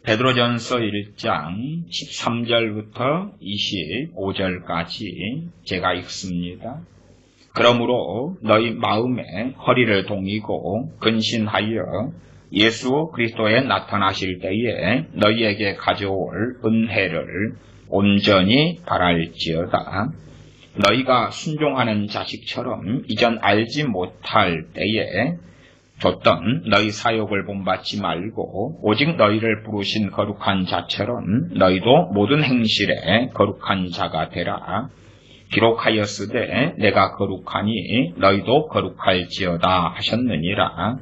베드로전서 1장 13절부터 25절까지 제가 읽습니다. 그러므로 너희 마음에 허리를 동이고 근신하여 예수 그리스도에 나타나실 때에 너희에게 가져올 은혜를 온전히 바랄지어다. 너희가 순종하는 자식처럼 이전 알지 못할 때에 줬던 너희 사욕을 본받지 말고 오직 너희를 부르신 거룩한 자처럼 너희도 모든 행실에 거룩한 자가 되라. 기록하였으되 내가 거룩하니 너희도 거룩할지어다 하셨느니라.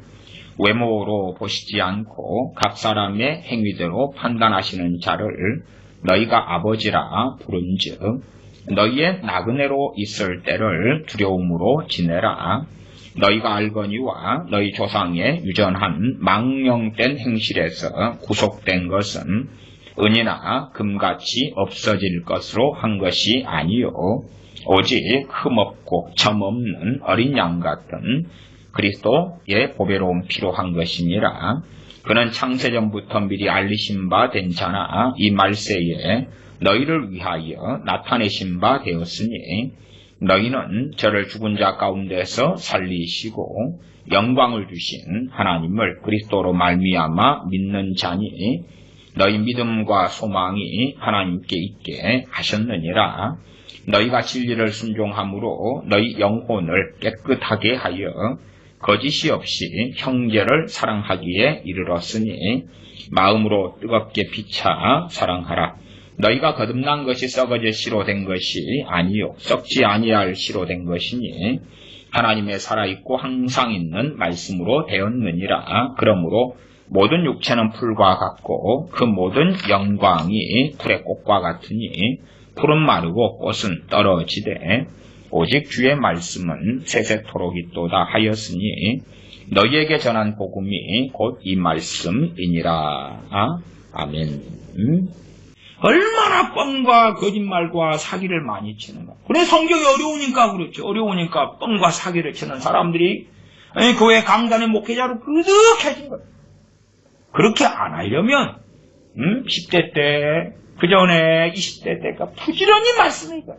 외모로 보시지 않고 각 사람의 행위대로 판단하시는 자를 너희가 아버지라 부른즉 너희의 나그네로 있을 때를 두려움으로 지내라. 너희가 알거니와 너희 조상의 유전한 망령된 행실에서 구속된 것은 은이나 금같이 없어질 것으로 한 것이 아니요 오직 흠없고 점없는 어린 양 같은 그리스도의 보배로운 피로 한 것이니라. 그는 창세전부터 미리 알리신 바 된 자나 이 말세에 너희를 위하여 나타내신 바 되었으니 너희는 저를 죽은 자 가운데서 살리시고 영광을 주신 하나님을 그리스도로 말미암아 믿는 자니 너희 믿음과 소망이 하나님께 있게 하셨느니라. 너희가 진리를 순종함으로 너희 영혼을 깨끗하게 하여 거짓이 없이 형제를 사랑하기에 이르렀으니 마음으로 뜨겁게 피차 사랑하라. 너희가 거듭난 것이 썩어질 씨로 된 것이 아니요 썩지 아니할 씨로 된 것이니 하나님의 살아있고 항상 있는 말씀으로 되었느니라. 그러므로 모든 육체는 풀과 같고 그 모든 영광이 풀의 꽃과 같으니 풀은 마르고 꽃은 떨어지되 오직 주의 말씀은 세세토록 있도다 하였으니 너희에게 전한 복음이 곧 이 말씀이니라. 아멘. 얼마나 뻥과 거짓말과 사기를 많이 치는가. 그래 성경이 어려우니까 그렇죠. 어려우니까 뻥과 사기를 치는 사람들이 교회 강단의 목회자로 그득해진 거예요. 그렇게 안 하려면 10대 때, 그 전에 20대 때가 부지런히 말씀이니까.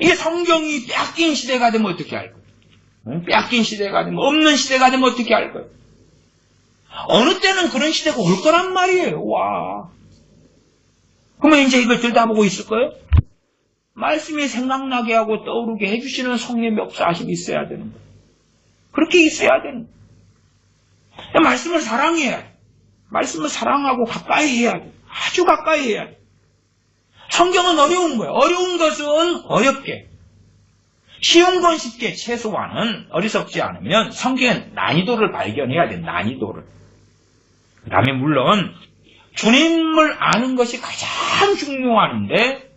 이게 성경이 뺏긴 시대가 되면 어떻게 할 거예요? 뺏긴 시대가 되면, 없는 시대가 되면 어떻게 할 거예요? 어느 때는 그런 시대가 올 거란 말이에요. 와. 그러면 이제 이걸 들여다보고 있을 거예요? 말씀이 생각나게 하고 떠오르게 해주시는 성령의 역사하심이 있어야 되는 거예요. 그렇게 있어야 되는 거예요. 말씀을 사랑해야 돼. 말씀을 사랑하고 가까이 해야 돼. 아주 가까이 해야 돼. 성경은 어려운 거예요. 어려운 것은 어렵게. 쉬운 건 쉽게, 최소한은 어리석지 않으면 성경의 난이도를 발견해야 돼. 난이도를. 그 다음에 물론 주님을 아는 것이 가장 중요한데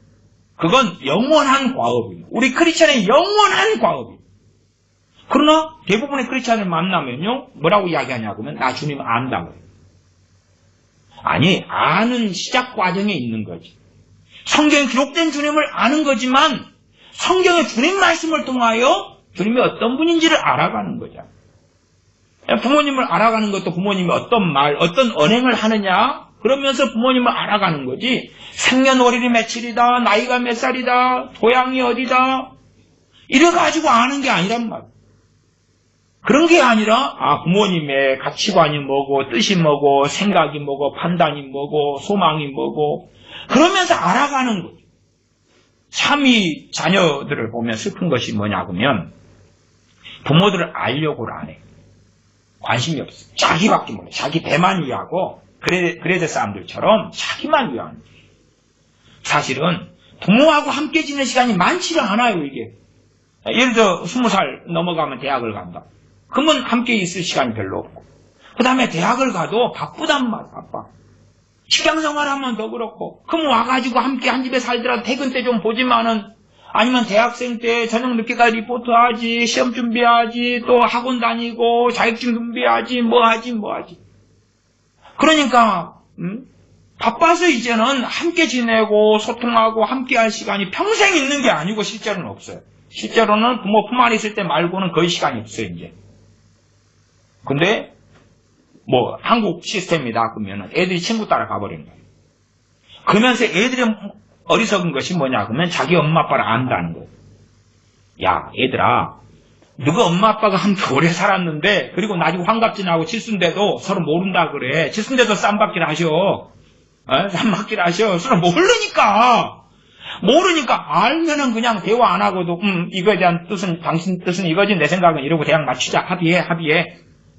그건 영원한 과업이에요. 우리 크리스천의 영원한 과업이에요. 그러나 대부분의 크리스천을 만나면요 뭐라고 이야기하냐고 하면 나 주님 안다고 해요. 아니, 아는 시작 과정에 있는 거지. 성경에 기록된 주님을 아는 거지만 성경의 주님 말씀을 통하여 주님이 어떤 분인지를 알아가는 거죠. 부모님을 알아가는 것도 부모님이 어떤 말, 어떤 언행을 하느냐 그러면서 부모님을 알아가는 거지. 생년월일이 며칠이다, 나이가 몇 살이다, 고향이 어디다 이래가지고 아는 게 아니란 말이야. 그런 게 아니라 부모님의 가치관이 뭐고 뜻이 뭐고 생각이 뭐고 판단이 뭐고 소망이 뭐고 그러면서 알아가는 거죠. 참이 자녀들을 보면 슬픈 것이 뭐냐고 하면 부모들을 알려고를 안 해. 관심이 없어. 자기밖에 몰라. 자기 배만 위하고 그레데 사람들처럼 자기만 위하는 거예요. 사실은 부모하고 함께 지내는 시간이 많지를 않아요. 이게 예를 들어 20살 넘어가면 대학을 간다. 그러면 함께 있을 시간이 별로 없고 그 다음에 대학을 가도 바쁘단 말. 바빠. 직장생활하면 더 그렇고 그럼 와가지고 함께 한 집에 살더라도 퇴근 때 좀 보지만은 아니면 대학생 때 저녁 늦게까지 리포트하지 시험 준비하지 또 학원 다니고 자격증 준비하지 뭐하지 그러니까 바빠서 이제는 함께 지내고 소통하고 함께 할 시간이 평생 있는 게 아니고 실제로는 없어요. 실제로는 부모 품 안에 있을 때 말고는 거의 시간이 없어요 이제. 근데 뭐 한국 시스템이다 그러면은 애들이 친구 따라 가버리는 거예요. 그러면서 애들이 어리석은 것이 뭐냐 그러면 자기 엄마 아빠를 안다는 거예요. 야 얘들아, 너가 엄마 아빠가 함께 오래 살았는데 그리고 나중에 환갑진하고 칠순대도 서로 모른다 그래. 칠순대도 쌈박질 하셔. 쌈박질 하셔. 서로 모르니까 알면은 그냥 대화 안 하고도 이거에 대한 뜻은 당신 뜻은 이거지 내 생각은 이러고 대학 맞추자. 합의해.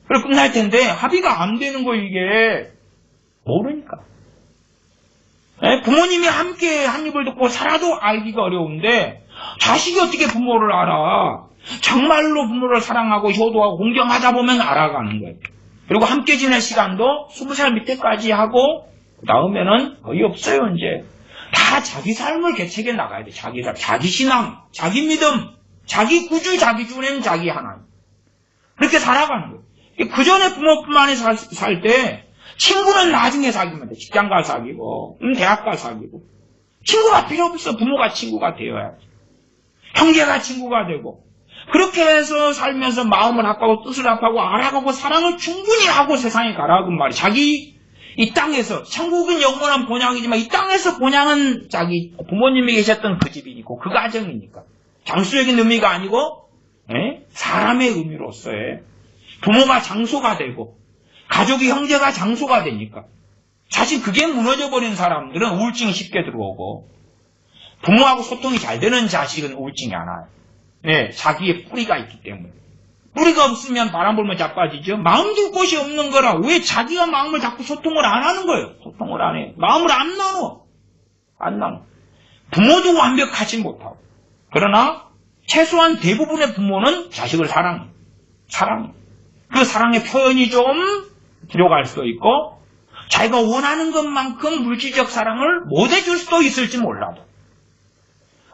그래 끝날 텐데 합의가 안 되는 거 이게. 모르니까. 부모님이 함께 한 입을 듣고 살아도 알기가 어려운데 자식이 어떻게 부모를 알아. 정말로 부모를 사랑하고 효도하고 공경하다 보면 알아가는 거예요. 그리고 함께 지낼 시간도 20살 밑에까지 하고 그 다음에는 거의 없어요. 이제 다 자기 삶을 개척해 나가야 돼. 자기 삶, 자기 신앙, 자기 믿음, 자기 구주, 자기 주님, 자기 하나님. 그렇게 살아가는 거예요. 그 전에 부모뿐만이 살 때 친구는 나중에 사귀면 돼. 직장 가 사귀고 대학 가 사귀고. 친구가 필요 없어. 부모가 친구가 되어야지. 형제가 친구가 되고. 그렇게 해서 살면서 마음을 합하고 뜻을 합하고 알아가고 사랑을 충분히 하고 세상에 가라고 말이야. 자기 이 땅에서, 천국은 영원한 본향이지만 이 땅에서 본향은 자기 부모님이 계셨던 그 집이니까 그 가정이니까. 장수적인 의미가 아니고 사람의 의미로서의 부모가 장소가 되고 가족이 형제가 장소가 되니까. 사실 그게 무너져버린 사람들은 우울증이 쉽게 들어오고 부모하고 소통이 잘 되는 자식은 우울증이 안 와요. 자기의 뿌리가 있기 때문에. 뿌리가 없으면 바람 불면 자빠지죠. 마음 둘 곳이 없는 거라. 왜 자기가 마음을 자꾸 소통을 안 하는 거예요? 소통을 안 해. 마음을 안 나눠. 부모도 완벽하지 못하고. 그러나 최소한 대부분의 부모는 자식을 사랑해. 그 사랑의 표현이 좀 들어갈 수도 있고 자기가 원하는 것만큼 물질적 사랑을 못 해줄 수도 있을지 몰라도.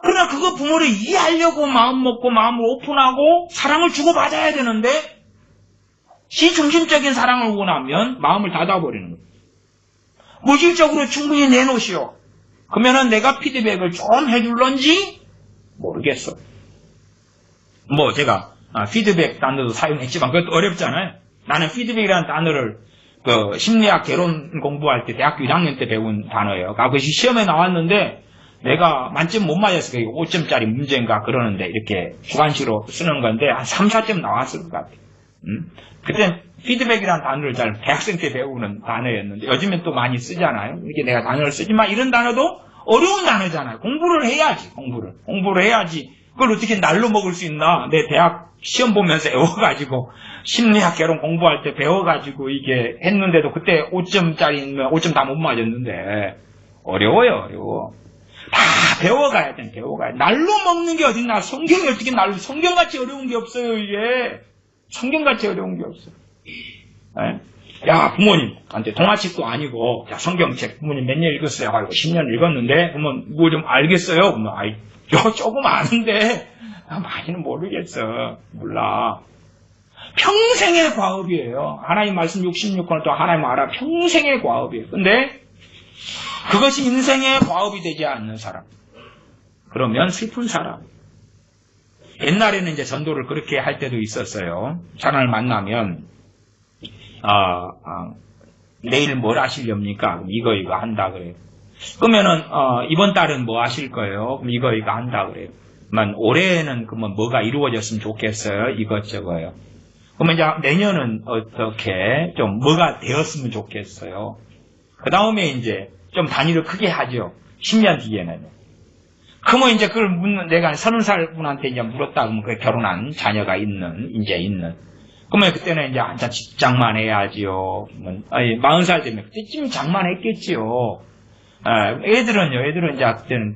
그러나 그거 부모를 이해하려고 마음 먹고 마음을 오픈하고 사랑을 주고받아야 되는데 시중심적인 사랑을 원하면 마음을 닫아버리는 거예요. 물질적으로 충분히 내놓으시오. 그러면은 내가 피드백을 좀 해줄런지 모르겠어. 뭐 제가 피드백 단어도 사용했지만 그것도 어렵잖아요. 나는 피드백이라는 단어를 그 심리학 개론 공부할 때 대학교 1학년 때 배운 단어예요. 그것이 시험에 나왔는데 내가 만점 못 맞았어요. 5점짜리 문제인가 그러는데 이렇게 주관식으로 쓰는 건데 한 3, 4점 나왔을 것 같아요. 그때 피드백이라는 단어를 잘 대학생 때 배우는 단어였는데 요즘엔 또 많이 쓰잖아요. 이렇게 내가 단어를 쓰지만 이런 단어도 어려운 단어잖아요. 공부를 해야지. 공부를 해야지. 그걸 어떻게 날로 먹을 수 있나. 내 대학 시험 보면서 외워가지고 심리학 개론 공부할 때 배워가지고 이게 했는데도 그때 5점짜리면 5점 다 못 맞았는데 어려워요. 다 배워가야 돼. 날로 먹는 게 어딨나. 성경이 어떻게 성경같이 어려운 게 없어요. 이게 성경같이 어려운 게 없어요. 야 부모님한테 동화책도 아니고 야 성경책 부모님 몇 년 읽었어요? 아이고 10년 읽었는데 그러면 뭐 좀 알겠어요? 그러면 조금 아는데 많이는 모르겠어. 몰라. 평생의 과업이에요. 하나님 말씀 66권을 또 하나님 알아. 평생의 과업이에요. 근데 그것이 인생의 과업이 되지 않는 사람. 그러면 슬픈 사람. 옛날에는 이제 전도를 그렇게 할 때도 있었어요. 사람을 만나면, 내일 뭘 하시렵니까? 그럼 이거 한다 그래요. 그러면은, 이번 달은 뭐 하실 거예요? 그럼 이거 한다 그래요. 그러면 올해는 그러면 뭐가 이루어졌으면 좋겠어요? 이것저것요. 그러면 이제 내년은 어떻게 좀 뭐가 되었으면 좋겠어요? 그 다음에 이제 좀 단위를 크게 하죠. 10년 뒤에는. 그러면 이제 그걸 내가 30살 분한테 이제 물었다 그러면 그 결혼한 자녀가 있는. 그러면 그때는 이제 한참 직장만 해야지요. 40살 되면 그때쯤 장만했겠지요. 애들은 이제 그때는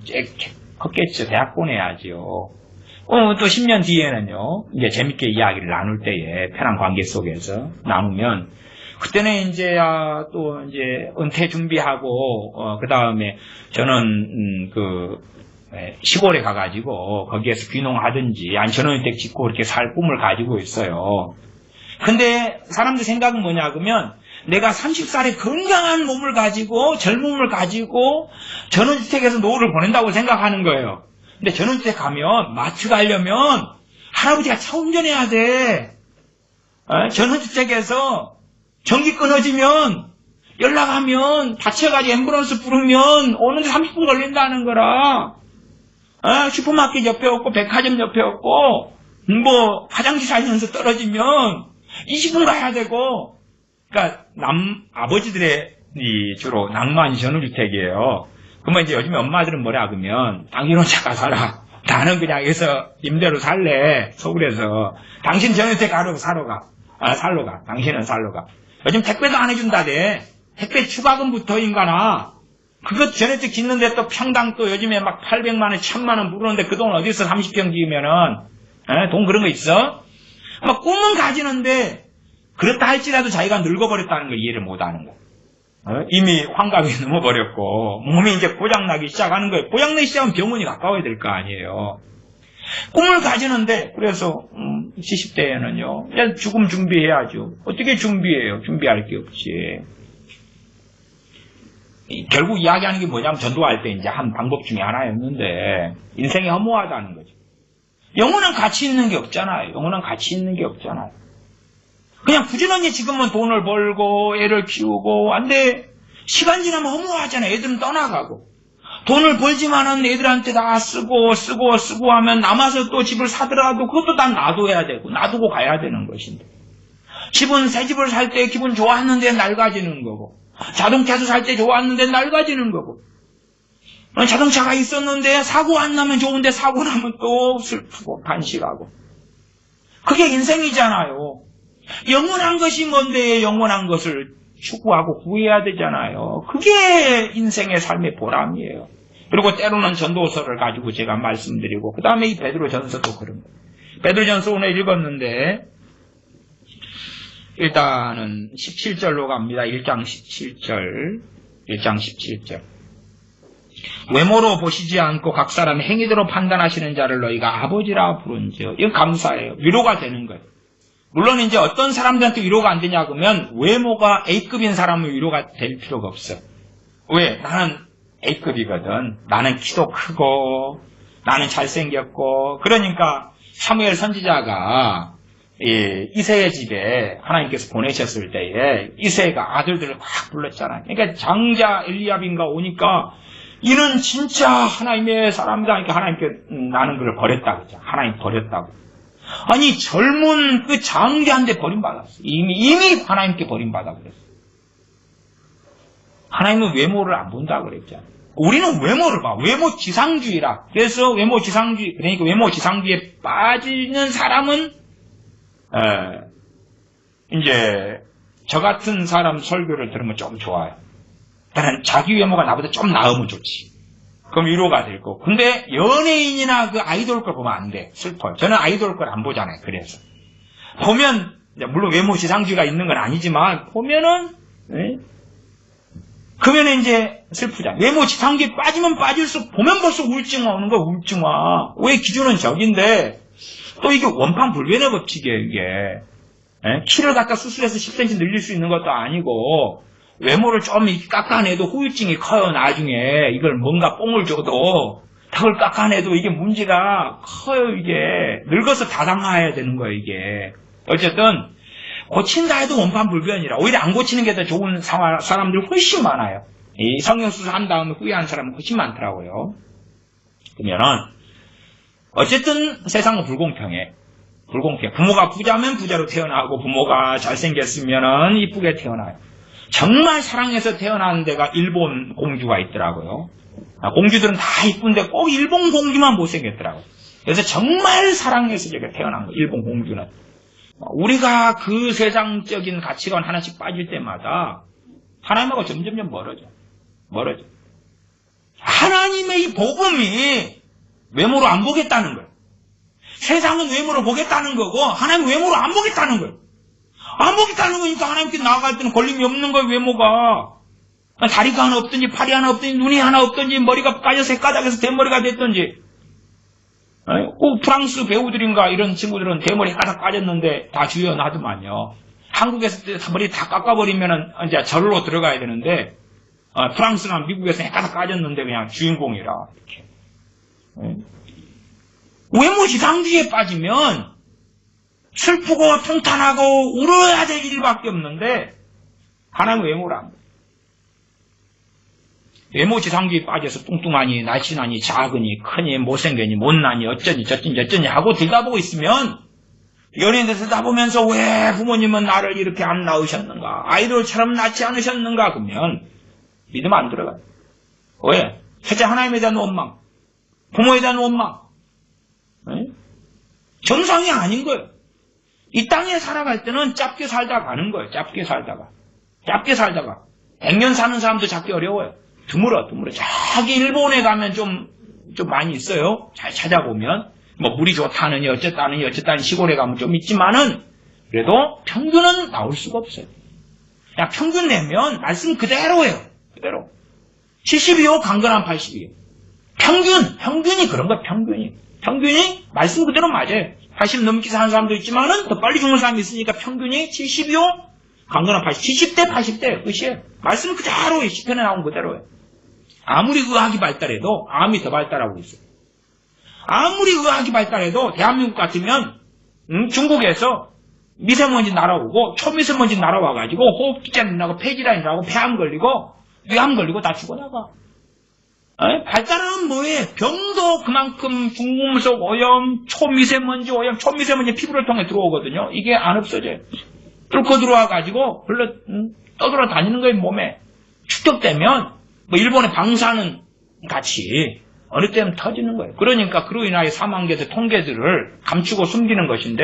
컸겠죠. 대학 보내야지요. 또 10년 뒤에는요. 이제 재밌게 이야기를 나눌 때에 편한 관계 속에서 나누면 그때는 이제 또 이제 은퇴 준비하고 그 다음에 저는 시골에 가가지고 거기에서 귀농하든지 아니 전원주택 짓고 그렇게 살 꿈을 가지고 있어요. 근데 사람들 생각은 뭐냐 그러면 내가 30살에 건강한 몸을 가지고 젊음을 가지고 전원주택에서 노후를 보낸다고 생각하는 거예요. 근데 전원주택 가면 마트 가려면 할아버지가 차 운전해야 돼. 전원주택에서 전기 끊어지면, 연락하면, 다쳐가지고 앰뷸런스 부르면 오는데 30분 걸린다는 거라. 슈퍼마켓 옆에 없고, 백화점 옆에 없고, 뭐, 화장실 사이에서 떨어지면 20분 가야 되고, 그러니까, 아버지들의 주로 낭만 전원주택이에요. 그러면 이제 요즘에 엄마들은 뭐라 그러면, 당신 혼자 가 살아. 나는 그냥 여기서 임대로 살래. 서울에서. 당신 전원주택 살러 가. 당신은 살러 가. 요즘 택배도 안 해준다대. 택배 추가금부터 인가나. 그것 전원주택 짓는데 또 평당 또 요즘에 막 800만원, 1000만원 부르는데 그 돈 어디서 30평 지으면은, 돈 그런 거 있어? 막 꿈은 가지는데, 그렇다 할지라도 자기가 늙어버렸다는 걸 이해를 못 하는 거야. 이미 환갑이 넘어버렸고 몸이 이제 고장나기 시작하는 거예요. 고장나기 시작하면 병원이 가까워야 될 거 아니에요. 꿈을 가지는데 그래서 70대에는요. 죽음 준비해야죠. 어떻게 준비해요? 준비할 게 없지. 결국 이야기하는 게 뭐냐면 전도할 때 이제 한 방법 중에 하나였는데 인생이 허무하다는 거죠. 영혼은 가치 있는 게 없잖아요. 영혼은 가치 있는 게 없잖아요. 그냥 부지런히 지금은 돈을 벌고 애를 키우고 안 돼. 시간 지나면 허무하잖아요. 애들은 떠나가고. 돈을 벌지만은 애들한테 다 쓰고 하면 남아서 또 집을 사더라도 그것도 다 놔둬야 되고 놔두고 가야 되는 것인데. 집은 새 집을 살 때 기분 좋았는데 낡아지는 거고. 자동차도 살 때 좋았는데 낡아지는 거고. 자동차가 있었는데 사고 안 나면 좋은데 사고 나면 또 슬프고 간식하고. 그게 인생이잖아요. 영원한 것이 뭔데 영원한 것을 추구하고 구해야 되잖아요. 그게 인생의 삶의 보람이에요. 그리고 때로는 전도서를 가지고 제가 말씀드리고 그 다음에 이 베드로전서도 그런 거예요. 베드로전서 오늘 읽었는데 일단은 17절로 갑니다. 1장 17절. 외모로 보시지 않고 각 사람 행위대로 판단하시는 자를 너희가 아버지라 부른지요. 이건 감사해요. 위로가 되는 거예요. 물론 이제 어떤 사람들한테 위로가 안 되냐 그러면 외모가 A급인 사람은 위로가 될 필요가 없어요. 왜? 나는 A급이거든. 나는 키도 크고 나는 잘생겼고 그러니까 사무엘 선지자가 이새의 집에 하나님께서 보내셨을 때에 이새가 아들들을 확 불렀잖아요. 그러니까 장자 엘리압인가 오니까 이는 진짜 하나님의 사람이다. 그러니까 하나님께 나는 그를 버렸다 그랬죠. 하나님 버렸다고. 아니 젊은 그 장자한테 버림받았어. 이미 하나님께 버림받아 그랬어. 하나님은 외모를 안 본다 그랬잖아. 우리는 외모를 봐. 외모 지상주의라. 그래서 외모 지상주의, 그러니까 외모 지상주의에 빠지는 사람은 이제 저 같은 사람 설교를 들으면 좀 좋아요. 나는 자기 외모가 나보다 좀 나으면 좋지. 그럼 위로가 될 거고. 근데 연예인이나 그 아이돌 걸 보면 안 돼. 슬퍼요. 저는 아이돌 걸 안 보잖아요. 그래서. 보면, 물론 외모 지상주의가 있는 건 아니지만, 보면은, 그러면 이제 슬프잖아요. 외모 지상주의에 빠지면 빠질수록, 보면 벌써 우울증화 오는 거야, 우울증화. 왜 기준은 저긴데, 또 이게 원판불변의 법칙이에요, 이게. 키를 갖다 수술해서 10cm 늘릴 수 있는 것도 아니고, 외모를 좀 깎아내도 후유증이 커요, 나중에. 이걸 뭔가 뽕을 줘도, 턱을 깎아내도 이게 문제가 커요, 이게. 늙어서 다당화해야 되는 거예요, 이게. 어쨌든, 고친다 해도 원판불변이라. 오히려 안 고치는 게 더 좋은 사람들이 훨씬 많아요. 이 성형수술 한 다음에 후회하는 사람은 훨씬 많더라고요. 그러면은, 어쨌든 세상은 불공평해. 불공평해. 부모가 부자면 부자로 태어나고, 부모가 잘생겼으면은 이쁘게 태어나요. 정말 사랑해서 태어난 데가 일본 공주가 있더라고요. 공주들은 다 이쁜데 꼭 일본 공주만 못생겼더라고요. 그래서 정말 사랑해서 제가 태어난 거예요. 일본 공주는. 우리가 그 세상적인 가치관 하나씩 빠질 때마다 하나님하고 점점 멀어져. 하나님의 이 복음이 외모로 안 보겠다는 거예요. 세상은 외모로 보겠다는 거고 하나님은 외모로 안 보겠다는 거예요. 안 보겠다는 거니까 하나님께 나아갈 때는 걸림이 없는 거예요, 외모가. 다리가 하나 없든지, 팔이 하나 없든지, 눈이 하나 없든지, 머리가 까져서 헷가닥해서 대머리가 됐든지. 꼭 프랑스 배우들인가 이런 친구들은 대머리 헷가닥 까졌는데 다 주여 놔두만요. 한국에서 머리 다 깎아버리면은 이제 절로 들어가야 되는데, 프랑스나 미국에서 헷가닥 까졌는데 그냥 주인공이라, 이렇게. 외모 지상주의에 빠지면, 슬프고 통탄하고 울어야 될 일밖에 없는데 하나님 외모를 안 봐. 외모 지상주의 빠져서 뚱뚱하니, 날씬하니, 작으니, 크니, 못생겼니, 못나니, 어쩌니, 저쩌니 하고 들여다보고 있으면 연예인들 들여다보면서 왜 부모님은 나를 이렇게 안 낳으셨는가? 아이돌처럼 낳지 않으셨는가? 그러면 믿음 안 들어가요. 왜? 첫째 하나님에 대한 원망, 부모에 대한 원망. 네? 정상이 아닌 거예요. 이 땅에 살아갈 때는 짧게 살다가 가는 거예요. 짧게 살다가. 100년 사는 사람도 찾기 어려워요. 드물어. 저기 일본에 가면 좀 많이 있어요. 잘 찾아보면. 뭐 물이 좋다느니 어쨌다느니 시골에 가면 좀 있지만은 그래도 평균은 나올 수가 없어요. 야, 평균 내면 말씀 그대로예요. 그대로. 70이요, 강건한 80이요. 평균이 그런 거예요. 평균이 말씀 그대로 맞아요. 80 넘게 사는 사람도 있지만은 더 빨리 죽는 사람이 있으니까 평균이 70이요, 강건한 80. 70대, 80대 끝이에요. 말씀 그대로예요. 시편에 나온 그대로예요. 아무리 의학이 발달해도 암이 더 발달하고 있어요. 아무리 의학이 발달해도 대한민국 같으면 중국에서 미세먼지 날아오고 초미세먼지 날아와가지고 호흡기질환 나고 폐질환이 나고 폐암 걸리고 뇌암 걸리고 다 죽어나가. 발달하면 뭐해? 병도 그만큼 중금속 오염, 초미세먼지 오염, 초미세먼지 피부를 통해 들어오거든요. 이게 안 없어져요. 뚫고 들어와가지고 떠돌아 다니는 거예요. 몸에 축적되면 뭐 일본의 방사능 같이 어느 때는 터지는 거예요. 그러니까 그로 인하여 사망계들 통계들을 감추고 숨기는 것인데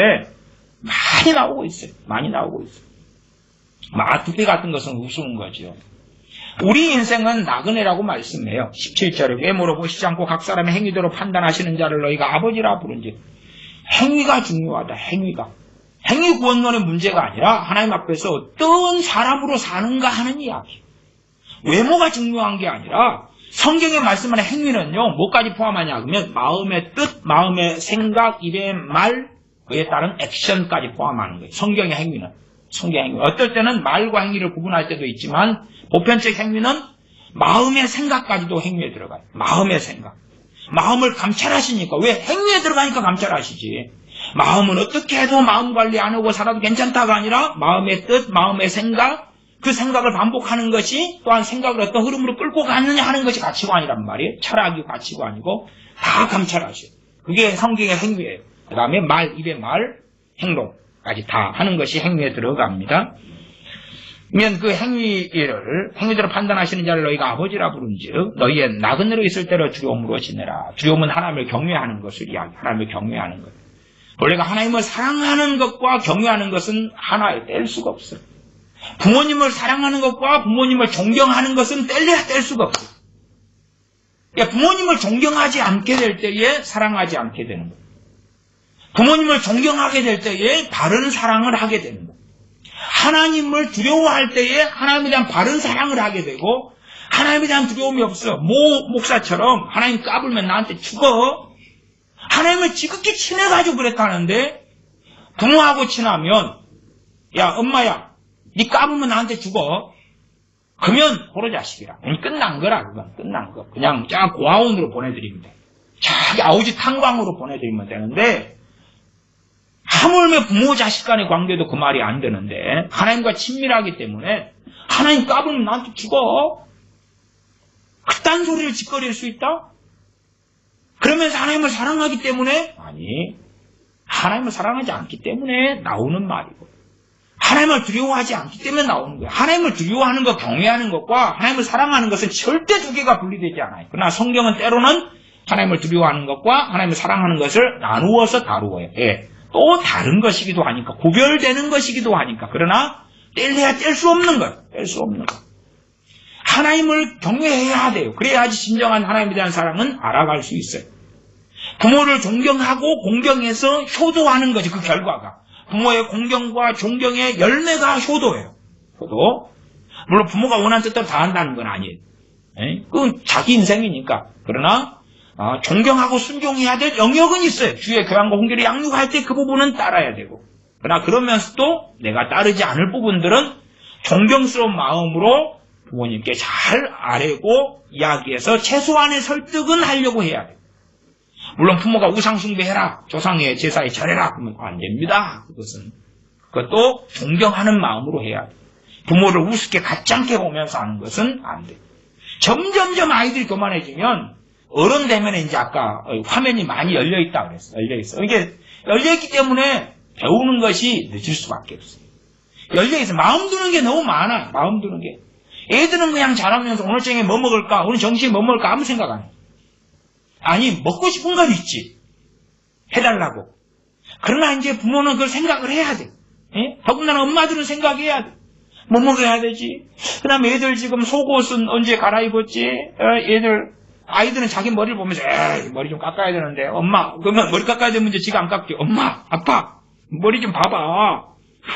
많이 나오고 있어요. 아토피 같은 것은 우스운 거죠. 우리 인생은 나그네라고 말씀해요. 17절에 외모로 보시지 않고 각 사람의 행위대로 판단하시는 자를 너희가 아버지라 부른지. 행위가 중요하다. 행위 구원론의 문제가 아니라 하나님 앞에서 어떤 사람으로 사는가 하는 이야기. 외모가 중요한 게 아니라 성경에 말씀하는 행위는요, 뭐까지 포함하냐 그러면 마음의 뜻, 마음의 생각, 입의 말, 그에 따른 액션까지 포함하는 거예요. 성경의 행위는. 어떨 때는 말과 행위를 구분할 때도 있지만 보편적 행위는 마음의 생각까지도 행위에 들어가요. 마음의 생각. 마음을 감찰하시니까. 왜? 행위에 들어가니까 감찰하시지. 마음은 어떻게 해도 마음 관리 안 하고 살아도 괜찮다가 아니라 마음의 뜻, 마음의 생각, 그 생각을 반복하는 것이 또한 생각을 어떤 흐름으로 끌고 가느냐 하는 것이 가치관이란 말이에요. 철학이 가치관이고 다 감찰하셔요. 그게 성경의 행위예요. 그 다음에 말, 입의 말, 행동까지 다 하는 것이 행위에 들어갑니다. 그러면 그 행위대로 판단하시는 자를 너희가 아버지라 부른즉 너희의 나그네로 있을 때로 두려움으로 지내라. 두려움은 하나님을 경외하는 것을 이야기해요. 하나님을 경외하는 것. 원래가 하나님을 사랑하는 것과 경외하는 것은 하나에 뗄 수가 없어요. 부모님을 사랑하는 것과 부모님을 존경하는 것은 뗄래야 뗄 수가 없어요. 그러니까 부모님을 존경하지 않게 될 때에 사랑하지 않게 되는 거예요. 부모님을 존경하게 될 때에 바른 사랑을 하게 되는 거예요. 하나님을 두려워할 때에 하나님에 대한 바른 사랑을 하게 되고 하나님에 대한 두려움이 없어. 목사처럼 하나님 까불면 나한테 죽어. 하나님을 지극히 친해가지고 그랬다는데 부모하고 친하면 야 엄마야 니 까불면 나한테 죽어. 그러면 호로자식이라. 끝난 거라. 그건 끝난 거. 그냥 고아원으로 보내드리면 돼. 자기 아우지 탄광으로 보내드리면 되는데 하물며 부모 자식 간의 관계도 그 말이 안 되는데 하나님과 친밀하기 때문에 하나님 까불면 나한테 죽어. 그딴 소리를 짓거릴 수 있다? 그러면서 하나님을 사랑하기 때문에? 아니, 하나님을 사랑하지 않기 때문에 나오는 말이고 하나님을 두려워하지 않기 때문에 나오는 거예요. 하나님을 두려워하는 것, 경외하는 것과 하나님을 사랑하는 것은 절대 두 개가 분리되지 않아요. 그러나 성경은 때로는 하나님을 두려워하는 것과 하나님을 사랑하는 것을 나누어서 다루어요. 예. 또 다른 것이기도 하니까, 구별되는 것이기도 하니까. 그러나 뗄래야 뗄 수 없는 것, 뗄 수 없는 것. 하나님을 경외해야 돼요. 그래야지 진정한 하나님에 대한 사랑은 알아갈 수 있어요. 부모를 존경하고 공경해서 효도하는 거지, 그 결과가. 부모의 공경과 존경의 열매가 효도예요. 효도. 물론 부모가 원하는 뜻대로 다 한다는 건 아니에요. 그건 자기 인생이니까. 그러나 존경하고 순종해야 될 영역은 있어요. 주의 교양과 훈계를 양육할 때 그 부분은 따라야 되고. 그러나 그러면서도 내가 따르지 않을 부분들은 존경스러운 마음으로 부모님께 잘 아뢰고 이야기해서 최소한의 설득은 하려고 해야 돼요. 물론 부모가 우상 숭배해라, 조상의 제사에 절해라 그러면 안 됩니다. 그것도 존경하는 마음으로 해야 돼요. 부모를 우습게 가짱게 보면서 하는 것은 안 돼. 점점점 아이들이 교만해지면 어른 되면 이제 아까 화면이 많이 열려있다 그랬어. 열려있어. 이게 열려있기 때문에 배우는 것이 늦을 수밖에 없어요. 열려있어. 마음 두는 게 너무 많아. 마음 두는 게. 애들은 그냥 자라면서 오늘 저녁에 뭐 먹을까? 오늘 점심에 뭐 먹을까? 아무 생각 안 해. 아니, 먹고 싶은 건 있지. 해달라고. 그러나 이제 부모는 그걸 생각을 해야 돼. 예? 더군다나 엄마들은 생각해야 돼. 뭐 먹어야 되지? 그 다음에 애들 지금 속옷은 언제 갈아입었지? 아이들은 자기 머리를 보면서, 에이, 머리 좀 깎아야 되는데, 엄마, 그러면 머리 깎아야 되면 이제 지가 안 깎지. 엄마, 아빠, 머리 좀 봐봐.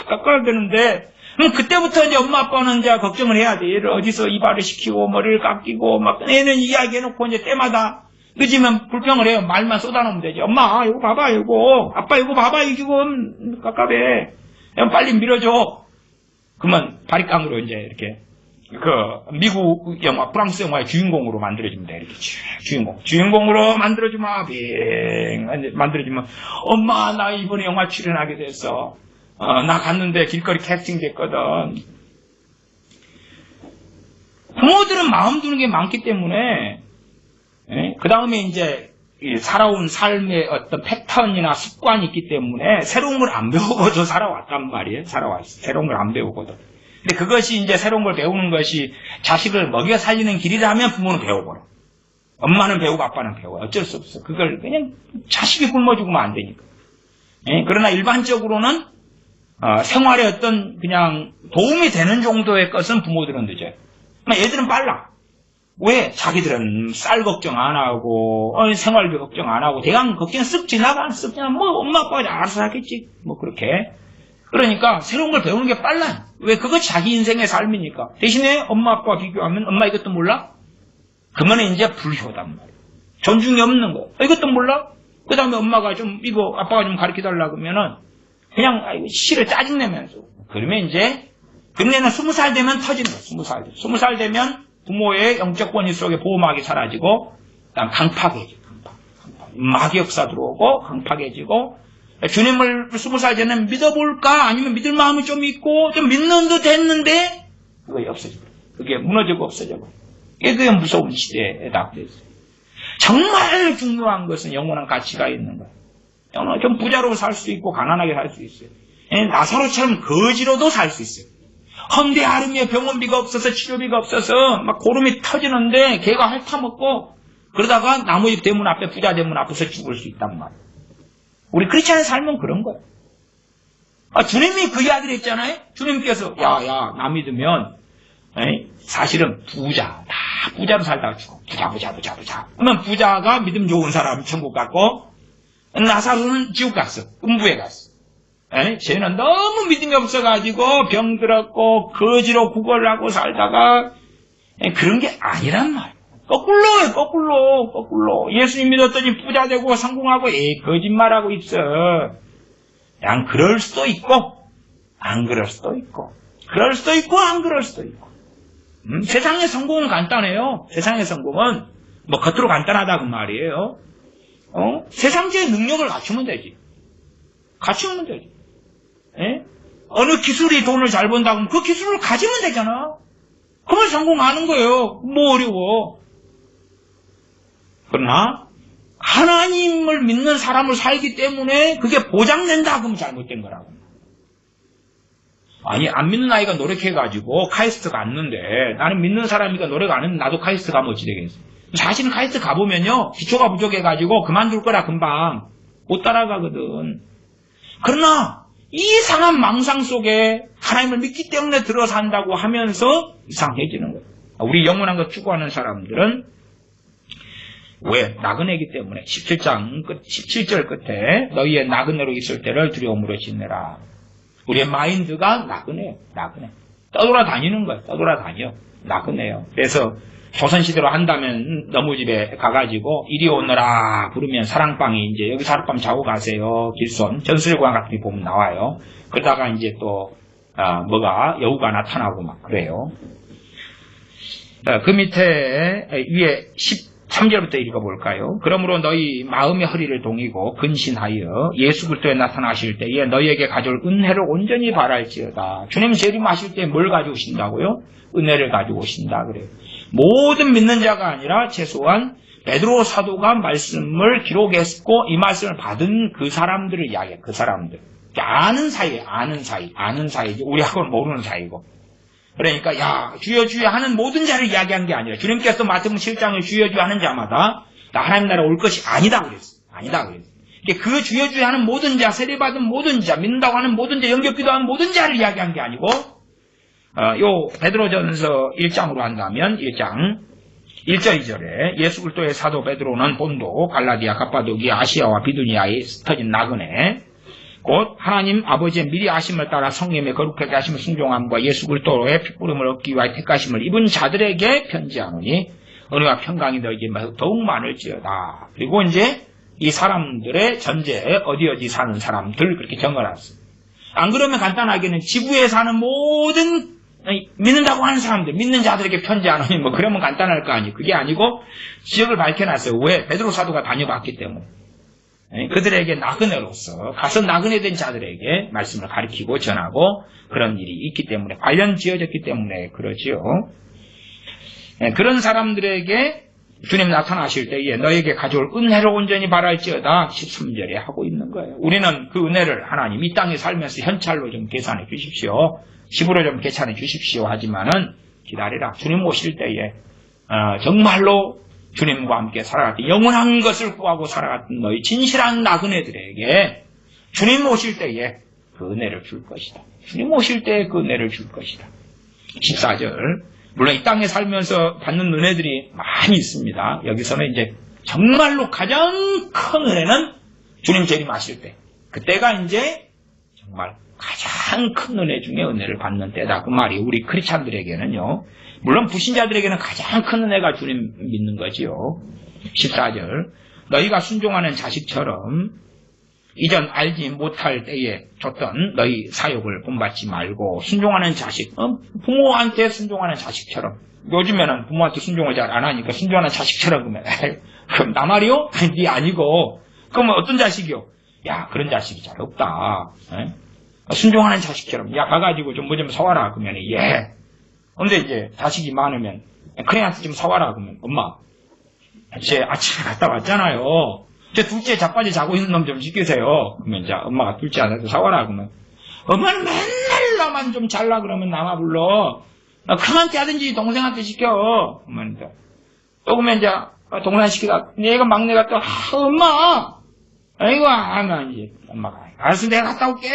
깎아야 되는데, 그럼 그때부터 이제 엄마, 아빠는 이제 걱정을 해야 돼. 얘를 어디서 이발을 시키고, 머리를 깎이고, 막, 애는 이야기해놓고 이제 때마다 늦으면 불평을 해요. 말만 쏟아놓으면 되지. 엄마, 이거 봐봐, 이거. 아빠, 이거 봐봐, 이거 깝깝해. 빨리 밀어줘. 그러면 바리깡으로 이제 이렇게, 미국 영화, 프랑스 영화의 주인공으로 만들어주면 돼. 이렇게 주인공으로 만들어주면, 만들어주면, 엄마, 나 이번에 영화 출연하게 됐어. 나 갔는데 길거리 캐스팅 됐거든. 부모들은 마음 두는 게 많기 때문에, 그 다음에 이제, 살아온 삶의 어떤 패턴이나 습관이 있기 때문에 새로운 걸 안 배우고도 살아왔단 말이에요. 새로운 걸 안 배우고도. 근데 그것이 이제 새로운 걸 배우는 것이 자식을 먹여 살리는 길이라면 부모는 배워버려. 엄마는 배우고 아빠는 배워. 어쩔 수 없어. 그걸 그냥 자식이 굶어 죽으면 안 되니까. 그러나 일반적으로는 생활에 어떤 그냥 도움이 되는 정도의 것은 부모들은 늦어요. 애들은 빨라. 왜? 자기들은 쌀 걱정 안 하고, 생활비 걱정 안 하고, 대강 걱정 쓱 지나가, 뭐, 엄마, 아빠가 알아서 하겠지. 뭐, 그렇게. 그러니까, 새로운 걸 배우는 게 빨라. 왜? 그것이 자기 인생의 삶이니까. 대신에 엄마, 아빠와 비교하면, 엄마 이것도 몰라? 그러면 이제 불효단 말이야. 존중이 없는 거. 이것도 몰라? 그 다음에 엄마가 좀, 아빠가 좀 가르쳐 달라 그러면은, 그냥, 싫어, 짜증내면서. 그러면 이제, 그러면 20살 되면 터지는 거야, 20살 되면, 부모의 영적 권위 속에 보호막이 사라지고, 그다음 강팍해지고, 마귀 역사 들어오고, 강팍해지고, 주님을 20살 전에 믿어볼까? 아니면 믿을 마음이 좀 있고, 좀 믿는 듯 했는데, 그게 없어져. 그게 무너지고 없어져. 이게 무서운 시대에 낙됐어요. 정말 중요한 것은 영원한 가치가 있는 거예요. 좀 부자로 살 수 있고, 가난하게 살 수 있어요. 나사로처럼 거지로도 살 수 있어요. 헌데 아름이에 병원비가 없어서 치료비가 없어서 막 고름이 터지는데 걔가 핥아먹고 그러다가 나무집 대문 앞에 부자 대문 앞에서 죽을 수 있단 말이에요. 우리 크리스찬의 삶은 그런 거예요. 주님이 그 이야기를 했잖아요. 주님께서 나 믿으면 사실은 부자 다 부자로 살다가 죽어. 부자. 그러면 부자가 믿음 좋은 사람 천국 갔고 나사로는 지옥 갔어. 음부에 갔어. 쟤는 너무 믿음이 없어가지고 병들었고 거지로 구걸하고 살다가 그런 게 아니란 말이에요. 거꾸로. 예수님 믿었더니 부자 되고 성공하고 거짓말하고 있어. 그냥 그럴 수도 있고 안 그럴 수도 있고 그럴 수도 있고 안 그럴 수도 있고 세상의 성공은 간단해요. 세상의 성공은 뭐 겉으로 간단하다 그 말이에요. 세상적인 능력을 갖추면 되지. 어느 기술이 돈을 잘 번다 그러면 그 기술을 가지면 되잖아. 그러면 성공하는 거예요. 뭐 어려워. 그러나 하나님을 믿는 사람을 살기 때문에 그게 보장된다 그러면 잘못된 거라고. 아니 안 믿는 아이가 노력해가지고 카이스트 갔는데 나는 믿는 사람이니까 노력 안 했는데 나도 카이스트 가면 어찌 되겠어. 자신은 카이스트 가보면요 기초가 부족해가지고 그만둘 거라 금방 못 따라가거든. 그러나 이상한 망상 속에 하나님을 믿기 때문에 들어 산다고 하면서 이상해지는 거예요. 우리 영원한 것 추구하는 사람들은 왜? 나그네이기 때문에 17절 끝에 너희의 나그네로 있을 때를 두려움으로 지내라. 우리의 마인드가 나그네요. 떠돌아다니는 거예요. 나그네요. 그래서 조선시대로 한다면 너무집에 가가지고 이리 오너라 부르면 사랑방이 이제 여기서 하룻밤 자고 가세요. 길손 전술관 같은 게 보면 나와요. 그러다가 이제 또 여우가 나타나고 막 그래요. 그 밑에 위에 3절부터 읽어볼까요? 그러므로 너희 마음의 허리를 동이고 근신하여 예수 그리스도에 나타나실 때에 너희에게 가져올 은혜를 온전히 바랄지어다. 주님 재림하실 때 뭘 가져오신다고요? 은혜를 가지고 오신다 그래요. 모든 믿는 자가 아니라 최소한 베드로 사도가 말씀을 기록했고 이 말씀을 받은 그 사람들을 이야기해. 그 사람들. 아는 사이지. 우리하고는 모르는 사이고. 그러니까 야 주여 주여 하는 모든 자를 이야기한 게 아니라 주님께서 마태복음 7장을 주여 주여 하는 자마다 나 하나님 나라 올 것이 아니다 그랬어. 그 주여 주여 하는 모든 자, 세례받은 모든 자, 믿는다고 하는 모든 자, 영접기도 하는 모든 자를 이야기한 게 아니고 요 베드로전서 1장으로 한다면 1장 1절 2절에 예수 그리스도의 사도 베드로는 본도, 갈라디아, 갑바도기아, 아시아와 비두니아에 터진 나그네 곧 하나님 아버지의 미리 아심을 따라 성령의 거룩하게 하심을 순종함과 예수 그리스도의 피부름을 얻기 위하여 택하심을 입은 자들에게 편지하노니 은혜와 평강이 너에게 더욱 많을지어다. 그리고 이제 이 사람들의 전제 어디 사는 사람들 그렇게 적어놨어요. 안 그러면 간단하게는 지구에 사는 모든 믿는다고 하는 사람들, 믿는 자들에게 편지하노니 뭐 그러면 간단할 거 아니에요. 그게 아니고 지역을 밝혀놨어요. 왜? 베드로 사도가 다녀봤기 때문에. 그들에게 나그네로서 가서 나그네된 자들에게 말씀을 가르치고 전하고 그런 일이 있기 때문에 관련 지어졌기 때문에 그러지요. 그런 사람들에게 주님 나타나실 때에 너에게 가져올 은혜를 온전히 바랄지어다 13절에 하고 있는 거예요. 우리는 그 은혜를 하나님 이 땅에 살면서 현찰로 좀 계산해 주십시오. 집으로 좀 계산해 주십시오 하지만은 기다리라. 주님 오실 때에 정말로 주님과 함께 살아갔던 영원한 것을 구하고 살아갔던 너희 진실한 나그네들에게 주님 오실 때에 그 은혜를 줄 것이다. 주님 오실 때에 그 은혜를 줄 것이다. 14절 물론 이 땅에 살면서 받는 은혜들이 많이 있습니다. 여기서는 이제 정말로 가장 큰 은혜는 주님 재림하실 때 그때가 이제 정말 가장 큰 은혜 중에 은혜를 받는 때다. 그 말이 우리 크리스찬들에게는요. 물론 불신자들에게는 가장 큰 은혜가 주님 믿는 거지요. 14절 너희가 순종하는 자식처럼 이전 알지 못할 때에 줬던 너희 사욕을 본받지 말고 순종하는 자식 부모한테 순종하는 자식처럼 요즘에는 부모한테 순종을 잘 안 하니까 순종하는 자식처럼 그러면 그럼 나 말이요? 네 아니고 그러면 어떤 자식이요? 야 그런 자식이 잘 없다. 순종하는 자식처럼 야 가가지고 좀 뭐 좀 사와라 그러면 예. 근데 이제 자식이 많으면 큰애한테 좀 사와라 그러면 엄마 제 아침에 갔다 왔잖아요. 제 둘째 자빠지 자고 있는 놈 좀 시키세요. 그러면 이제 엄마가 둘째한테 사와라 그러면 엄마는 맨날 나만 좀 잘라 그러면 나만 불러. 큰한테 하든지 동생한테 시켜. 그러면 이제 또 그러면 이제 동생 시키다 얘가 막내가 또 엄마 아이고 하면 이제 엄마가 알았어 내가 갔다 올게.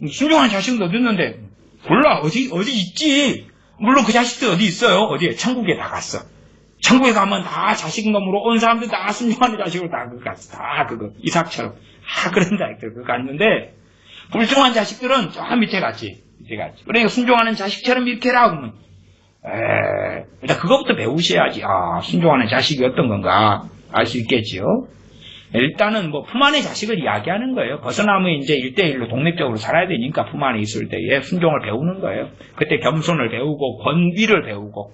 순종하는 자식은 어디 있는데 몰라 어디 있지. 물론 그 자식들 어디 있어요? 어디에? 천국에 다 갔어. 천국에 가면 다 자식 놈으로 온 사람들 다 순종하는 자식으로 다 그거 갔어. 다 그거. 이삭처럼. 다 그런 자식들 그거 갔는데, 불순종한 자식들은 저 밑에 갔지. 그러니까 순종하는 자식처럼 이렇게 하라 그러면, 일단 그거부터 배우셔야지. 순종하는 자식이 어떤 건가 알 수 있겠지요. 일단은 뭐 품 안의 자식을 이야기하는 거예요. 벗어나면 이제 1대1로 독립적으로 살아야 되니까 품 안에 있을 때에 순종을 배우는 거예요. 그때 겸손을 배우고 권위를 배우고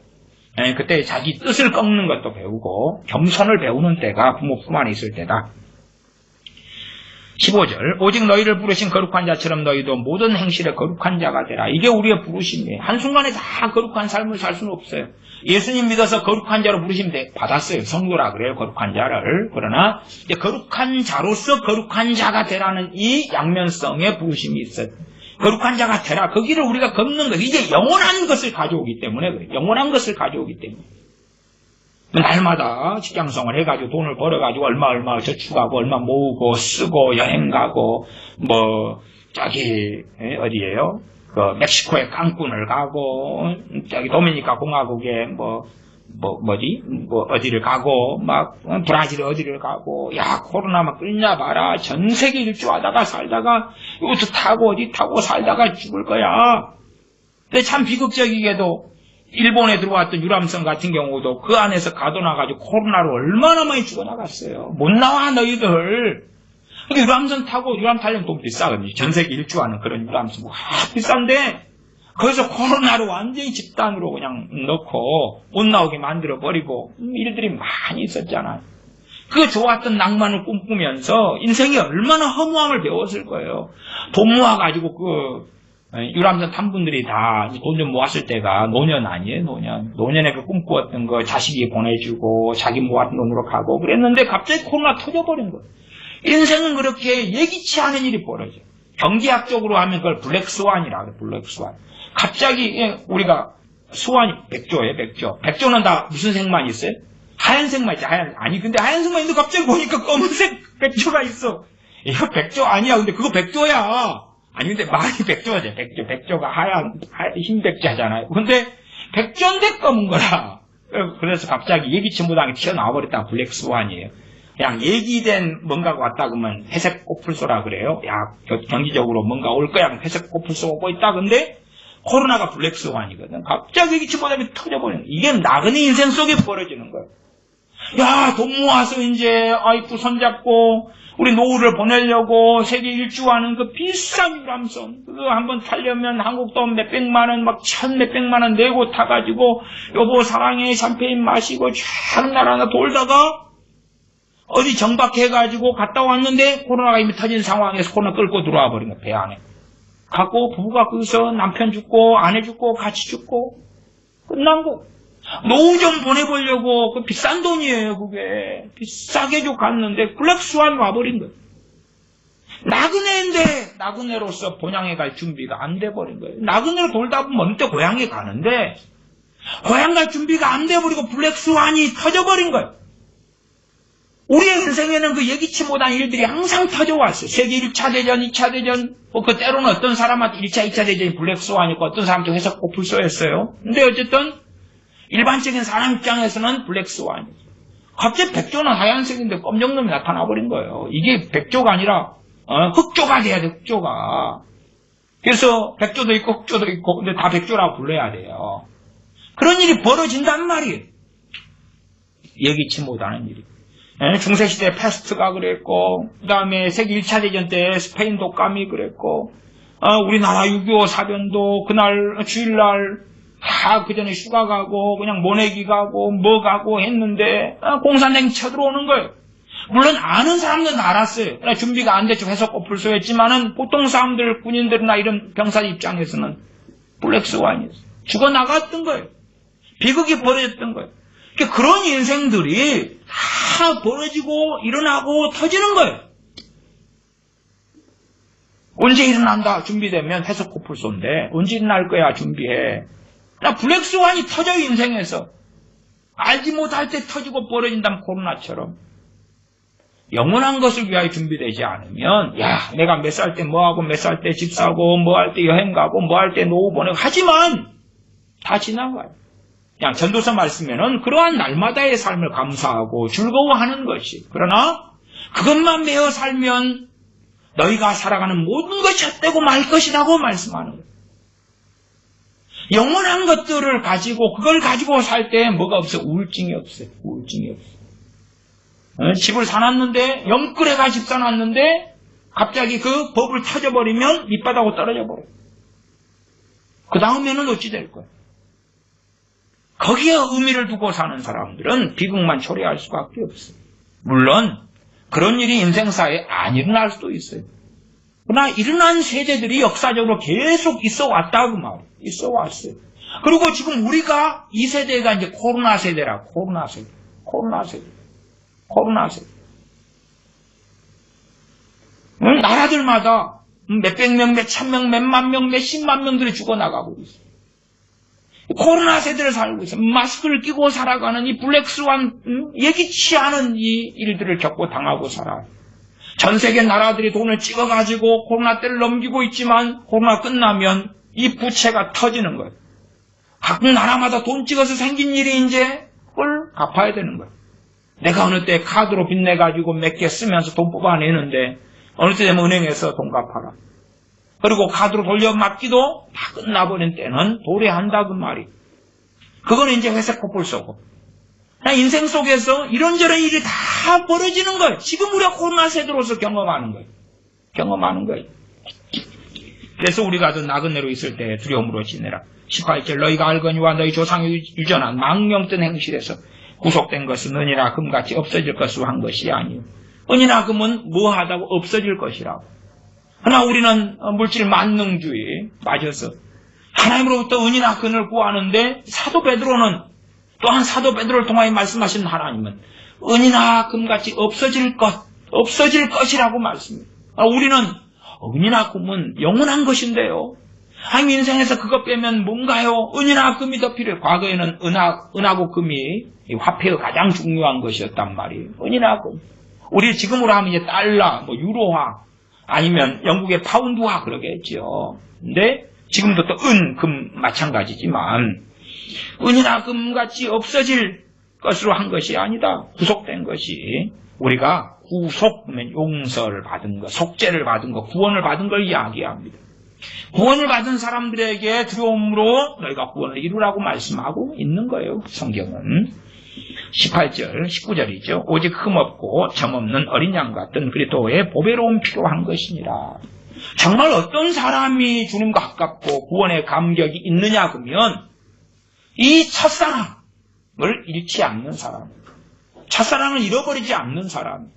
그때 자기 뜻을 꺾는 것도 배우고 겸손을 배우는 때가 부모 품 안에 있을 때다. 15절 오직 너희를 부르신 거룩한 자처럼 너희도 모든 행실에 거룩한 자가 되라. 이게 우리의 부르심이에요. 한순간에 다 거룩한 삶을 살 수는 없어요. 예수님 믿어서 거룩한 자로 부르시면 받았어요. 성도라 그래요. 거룩한 자를. 그러나 이제 거룩한 자로서 거룩한 자가 되라는 이 양면성의 부르심이 있어요. 거룩한 자가 되라. 그 길을 우리가 걷는 거. 이게 영원한 것을 가져오기 때문에 그래요. 영원한 것을 가져오기 때문에. 날마다 직장생활 해가지고 돈을 벌어가지고 얼마 저축하고 얼마 모으고 쓰고 여행 가고 어디예요? 그 멕시코에 깡꾼을 가고 도미니카 공화국에 어디를 가고 막 브라질 어디를 가고 야 코로나 막 끌냐 봐라 전 세계 일주하다가 살다가 이것도 타고 어디 타고 살다가 죽을 거야. 근데 참 비극적이게도 일본에 들어왔던 유람선 같은 경우도 그 안에서 가둬놔가지고 코로나로 얼마나 많이 죽어나갔어요. 못 나와 너희들. 유람선 타고 유람 타려면 돈 비싸거든요. 전 세계 일주하는 그런 유람선 비싼데 거기서 코로나로 완전히 집단으로 그냥 넣고 못 나오게 만들어버리고 일들이 많이 있었잖아요. 그 좋았던 낭만을 꿈꾸면서 인생이 얼마나 허무함을 배웠을 거예요. 돈 모아가지고 유람선 탄 분들이 다 돈 좀 모았을 때가 노년 아니에요, 노년. 노년에 그 꿈꾸었던 거 자식이 보내주고 자기 모았던 돈으로 가고 그랬는데 갑자기 코로나 터져버린 거예요. 인생은 그렇게 예기치 않은 일이 벌어져요. 경제학적으로 하면 그걸 블랙스완이라 그래요, 블랙스완. 갑자기 우리가 스완이 백조예요, 백조. 백조는 다 무슨 색만 있어요? 하얀색만 있지, 아니 근데 하얀색만 있는데 갑자기 보니까 검은색 백조가 있어. 이거 백조 아니야. 근데 그거 백조야. 아니 근데 말이 백조지. 백조가 흰 백조잖아요. 근데 백조인데 검은 거라. 그래서 갑자기 예기치 못하게 튀어나와 버렸다. 블랙스완이에요. 그냥 얘기된 뭔가가 왔다 그러면 회색 코뿔소라 그래요. 야, 경기적으로 뭔가 올 거야. 회색 코뿔소 오고 있다. 근데 코로나가 블랙스완이거든. 갑자기 예기치 못하게 터져버리는 거야. 이게 나그네 인생 속에 벌어지는 거예요. 야, 돈 모아서 이제 아이프 손잡고 우리 노후를 보내려고 세계 일주하는 그 비싼 유람선 그거 한번 타려면 한국 돈 몇백만 원, 막 몇백만 원 내고 타가지고 여보 사랑해 샴페인 마시고 쫙 나라나 돌다가 어디 정박해가지고 갔다 왔는데 코로나가 이미 터진 상황에서 코로나 끌고 들어와 버린 거야, 배 안에. 갖고 부부가 거기서 남편 죽고 아내 죽고 같이 죽고 끝난 거. 노후 좀 보내보려고 그 비싼 돈이에요, 그게. 비싸게 줘 갔는데 블랙스완 와버린 거예요. 나그네인데 나그네로서 본향에 갈 준비가 안 돼버린 거예요. 나그네로 돌다 보면 어느 때 고향에 가는데 고향 갈 준비가 안 돼버리고 블랙스완이 터져버린 거예요. 우리의 인생에는 그 예기치 못한 일들이 항상 터져왔어요. 세계 1차 대전, 2차 대전, 그 때로는 어떤 사람한테 1차, 2차 대전이 블랙스완이고 어떤 사람한테 회색 코뿔소였어요. 근데 어쨌든 일반적인 사람 입장에서는 블랙스완이죠. 갑자기 백조는 하얀색인데 검정놈이 나타나버린 거예요. 이게 백조가 아니라 흑조가 돼야 돼, 흑조가. 그래서 백조도 있고 흑조도 있고 근데 다 백조라고 불러야 돼요. 그런 일이 벌어진단 말이에요. 예기치 못하는 일이. 중세시대 패스트가 그랬고 그 다음에 세계 1차 대전 때 스페인 독감이 그랬고 우리나라 6.25 사변도 그날 주일날 다 그 전에 휴가 가고 그냥 모내기 가고 뭐 가고 했는데 공산당이 쳐들어오는 거예요. 물론 아는 사람들은 알았어요. 준비가 안 됐죠. 회석 코뿔소였지만은 보통 사람들 군인들이나 이런 병사 입장에서는 블랙스완이었어요. 죽어나갔던 거예요. 비극이 벌어졌던 거예요. 그런 인생들이 다 벌어지고 일어나고 터지는 거예요. 언제 일어난다 준비되면 회석 코뿔소인데 언제 일어날 거야 준비해. 블랙스완이 터져요 인생에서. 알지 못할 때 터지고 벌어진다면 코로나처럼. 영원한 것을 위하여 준비되지 않으면 야 내가 몇 살 때 뭐하고 몇 살 때 집 사고 뭐 할 때 여행 가고 뭐 할 때 노후 보내고 하지만 다 지나가요. 그냥 전도서 말씀에는 그러한 날마다의 삶을 감사하고 즐거워하는 것이 그러나 그것만 매어 살면 너희가 살아가는 모든 것이 헛되고 말 것이라고 말씀하는 거예요. 영원한 것들을 가지고 그걸 가지고 살 때 뭐가 없어요? 우울증이 없어요. 우울증이 없어요. 집을 사놨는데 영끌에가 집 사놨는데 갑자기 그 법을 터져버리면 밑바닥으로 떨어져 버려요. 그 다음에는 어찌 될 거예요? 거기에 의미를 두고 사는 사람들은 비극만 초래할 수밖에 없어요. 물론 그런 일이 인생사에 안 일어날 수도 있어요. 그러나 일어난 세대들이 역사적으로 계속 있어 왔다고 말이에요. 있어 왔어요. 그리고 지금 우리가 이 세대가 이제 코로나 세대라. 코로나 세대. 나라들마다 몇백 명, 몇천 명, 몇만 명, 몇십만 명들이 죽어나가고 있어요. 코로나 세대를 살고 있어요. 마스크를 끼고 살아가는 이 블랙스완 예기치 않은 이 일들을 겪고 당하고 살아요. 전 세계 나라들이 돈을 찍어가지고 코로나 때를 넘기고 있지만 코로나 끝나면 이 부채가 터지는 거예요. 각 나라마다 돈 찍어서 생긴 일이 이제 그걸 갚아야 되는 거예요. 내가 어느 때 카드로 빚내가지고 몇 개 쓰면서 돈 뽑아내는데 어느 때 되면 은행에서 돈 갚아라. 그리고 카드로 돌려막기도 다 끝나버린 때는 도래한다 그 말이. 그거는 이제 회색 코뿔소고. 인생 속에서 이런저런 일이 다 벌어지는 거예요. 지금 우리가 코로나 세대로서 경험하는 거예요. 그래서 우리가 더 나그네로 있을 때 두려움으로 지내라. 18절 너희가 알거니와 너희 조상이 유전한 망령된 행실에서 구속된 것은 은이나 금같이 없어질 것으로 한 것이 아니요. 은이나 금은 뭐하다고 없어질 것이라고. 그러나 우리는 물질 만능주의 맞아서 하나님으로부터 은이나 금을 구하는데 사도 베드로는 또한 사도 베드로를 통하여 말씀하신 하나님은 은이나 금같이 없어질 것이라고 말씀합니다. 우리는 은이나 금은 영원한 것인데요. 하나님 인생에서 그것 빼면 뭔가요? 은이나 금이 더 필요해요. 과거에는 은하고 금이 화폐의 가장 중요한 것이었단 말이에요. 은이나 금. 우리 지금으로 하면 이제 달러, 유로화, 아니면 영국의 파운드화 그러겠죠. 근데 지금도 또 은, 금 마찬가지지만 은이나 금같이 없어질 것으로 한 것이 아니다. 구속된 것이. 우리가 구속하면 용서를 받은 것, 속죄를 받은 것, 구원을 받은 걸 이야기합니다. 구원을 받은 사람들에게 두려움으로 너희가 구원을 이루라고 말씀하고 있는 거예요. 성경은. 18절, 19절이죠. 오직 흠없고 점없는 어린 양 같은 그리스도의 보배로움 필요한 것이니라. 정말 어떤 사람이 주님과 가깝고 구원의 감격이 있느냐 그러면 이 첫사랑을 잃지 않는 사람, 첫사랑을 잃어버리지 않는 사람,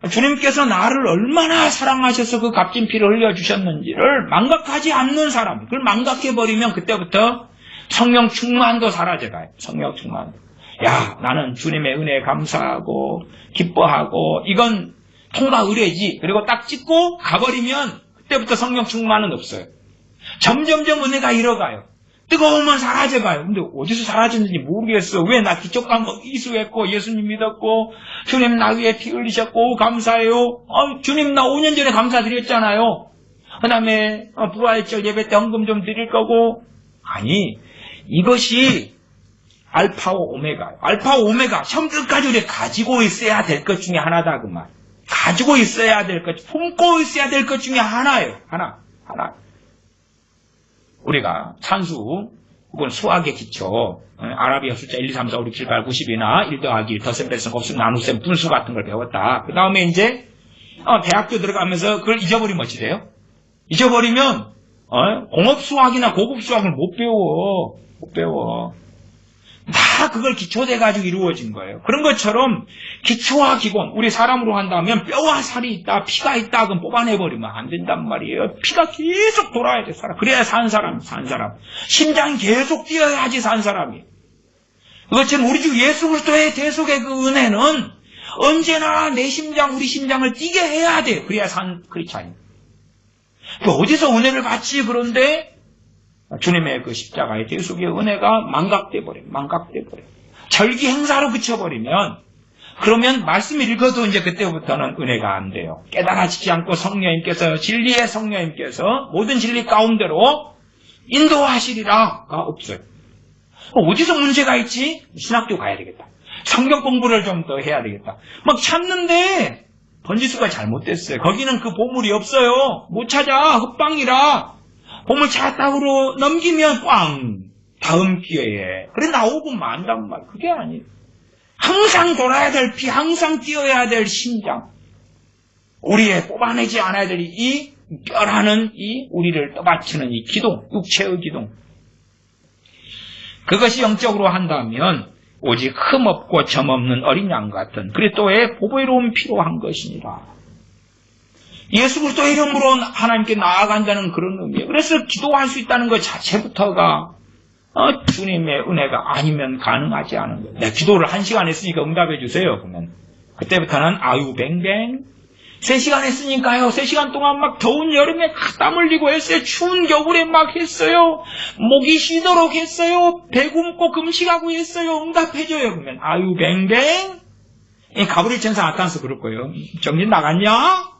주님께서 나를 얼마나 사랑하셔서 그 값진 피를 흘려주셨는지를 망각하지 않는 사람, 그걸 망각해버리면 그때부터 성령 충만도 사라져가요. 성령 충만. 야, 나는 주님의 은혜에 감사하고 기뻐하고 이건 통과 의례지. 그리고 딱 찍고 가버리면 그때부터 성령 충만은 없어요. 점점점 은혜가 잃어가요. 뜨거우면 사라져가요. 근데 어디서 사라졌는지 모르겠어. 왜 나 기적 감격 이수했고 예수님 믿었고 주님 나 위에 피 흘리셨고 감사해요. 주님 나 5년 전에 감사드렸잖아요. 그 다음에 부활절 예배 때 헌금 좀 드릴 거고. 아니, 이것이 알파와 오메가예요. 알파와 오메가 처음 끝까지 우리가 가지고 있어야 될 것 중에 하나다 그 말. 가지고 있어야 될 것, 품고 있어야 될 것 중에 하나예요. 하나. 우리가 산수 혹은 수학의 기초, 아라비아 숫자 1, 2, 3, 4, 5, 6, 7, 8, 90이나 1 더하기 1, 덧셈, 뺄셈, 곱셈, 나눗셈, 분수 같은 걸 배웠다. 그 다음에 이제 대학교 들어가면서 그걸 잊어버리면 어찌 돼요? 잊어버리면 공업 수학이나 고급 수학을 못 배워. 다 그걸 기초돼가지고 이루어진 거예요. 그런 것처럼 기초와 기본, 우리 사람으로 한다면 뼈와 살이 있다, 피가 있다, 그럼 뽑아내버리면 안 된단 말이에요. 피가 계속 돌아야 돼, 사람. 그래야 산 사람. 심장이 계속 뛰어야지 산 사람이. 그것처럼 우리 주 예수 그리스도의 대속의 그 은혜는 언제나 내 심장, 우리 심장을 뛰게 해야 돼. 그래야 산 크리스찬이. 어디서 은혜를 받지? 그런데 주님의 그 십자가의 대속의 은혜가 망각돼 버려. 절기 행사로 그쳐버리면, 그러면 말씀 읽어도 이제 그때부터는 은혜가 안 돼요. 깨달아지지 않고 진리의 성령님께서 모든 진리 가운데로 인도하시리라가 없어요. 어디서 문제가 있지? 신학교 가야 되겠다. 성경 공부를 좀 더 해야 되겠다. 막 찾는데 번지수가 잘못됐어요. 거기는 그 보물이 없어요. 못 찾아. 헛방이라. 보물 찾았다고 넘기면 꽝! 다음 기회에. 그래 나오고 만단 말. 그게 아니에요. 항상 돌아야 될 피, 항상 뛰어야 될 심장. 우리의 뽑아내지 않아야 될 이 뼈라는 이 우리를 떠받치는 이 기동, 육체의 기동. 그것이 영적으로 한다면 오직 흠없고 점없는 어린 양 같은 그리스도의 보배로움 필요한 것이니라. 예수 그리스도의 이름으로 하나님께 나아간다는 그런 의미예요. 그래서 기도할 수 있다는 것 자체부터가 주님의 은혜가 아니면 가능하지 않은 거예요. 내가 기도를 1시간 했으니까 응답해 주세요. 그러면 그때부터는 아유 뱅뱅 3시간 했으니까요. 3시간 동안 막 더운 여름에 땀 흘리고 했어요. 추운 겨울에 막 했어요. 목이 쉬도록 했어요. 배 굶고 금식하고 했어요. 응답해줘요. 그러면 아유 뱅뱅 가브리엘 천사 나타나서 그럴 거예요. 정신 나갔냐?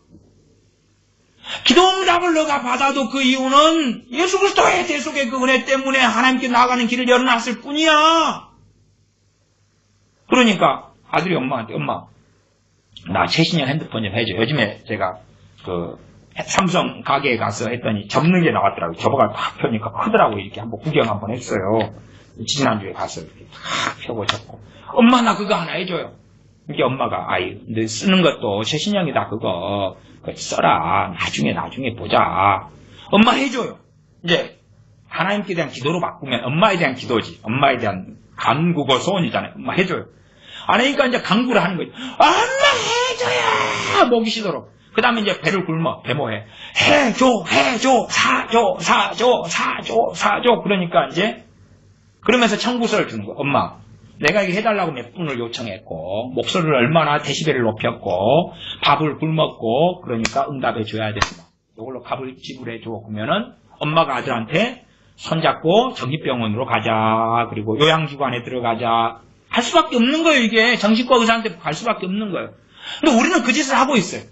기도응답을 너가 받아도 그 이유는 예수 그리스도의 대속의 그 은혜 때문에 하나님께 나아가는 길을 열어놨을 뿐이야. 그러니까 아들이 엄마한테 엄마 나 최신형 핸드폰 좀 해줘. 요즘에 제가 그 삼성 가게에 가서 했더니 접는 게 나왔더라고요. 접어가 딱 펴니까 크더라고요. 이렇게 한번 구경 한번 했어요. 지난주에 가서 이렇게 딱 펴고 접고 엄마 나 그거 하나 해줘요. 이게 엄마가 아이 너 쓰는 것도 최신형이다 그거 써라. 나중에 보자. 엄마 해줘요. 이제 하나님께 대한 기도로 바꾸면 엄마에 대한 기도지. 엄마에 대한 간구고 소원이잖아요. 엄마 해줘요. 안 하니까 이제 간구를 하는 거죠. 엄마 해줘야! 목이 쉬도록. 그 다음에 이제 배를 굶어. 배모해. 해줘! 사줘! 그러니까 이제, 그러면서 청구서를 주는 거야. 엄마, 내가 이거 해달라고 몇 분을 요청했고, 목소리를 얼마나 데시벨을 높였고, 밥을 굶었고, 그러니까 응답해 줘야 된다. 이걸로 값을 지불해 줘. 그러면은, 엄마가 아들한테 손잡고 정신병원으로 가자. 그리고 요양기관에 들어가자. 할 수밖에 없는 거예요, 이게. 정신과 의사한테 갈 수밖에 없는 거예요. 근데 우리는 그 짓을 하고 있어요.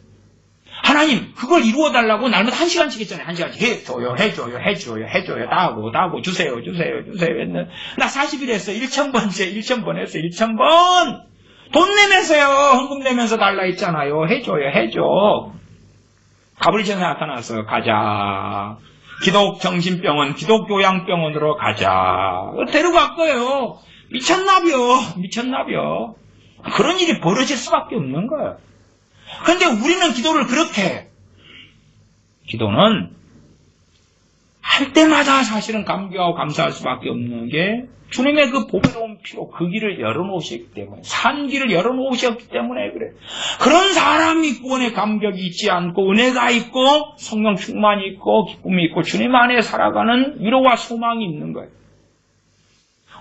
하나님, 그걸 이루어달라고 날마다 1시간씩 했잖아요. 1시간씩 해줘요. 다하고, 주세요. 했는데, 나 40일 했어. 1000번 했어. 1000번! 돈 내면서요. 헌금 내면서 달라 했잖아요. 해줘. 가불전에 나타나서 가자. 기독 정신병원, 기독 요양병원으로 가자. 데려갈 거예요. 미쳤나벼. 그런 일이 벌어질 수밖에 없는 거예요. 그런데 우리는 기도를 그렇게 해. 기도는 할 때마다 사실은 감격하고 감사할 수밖에 없는 게 주님의 그 보배로운 피로 그 길을 열어놓으셨기 때문에, 산 길을 열어놓으셨기 때문에 그래. 그런 사람이 구원의 감격이 있지 않고 은혜가 있고 성령 충만이 있고 기쁨이 있고 주님 안에 살아가는 위로와 소망이 있는 거예요.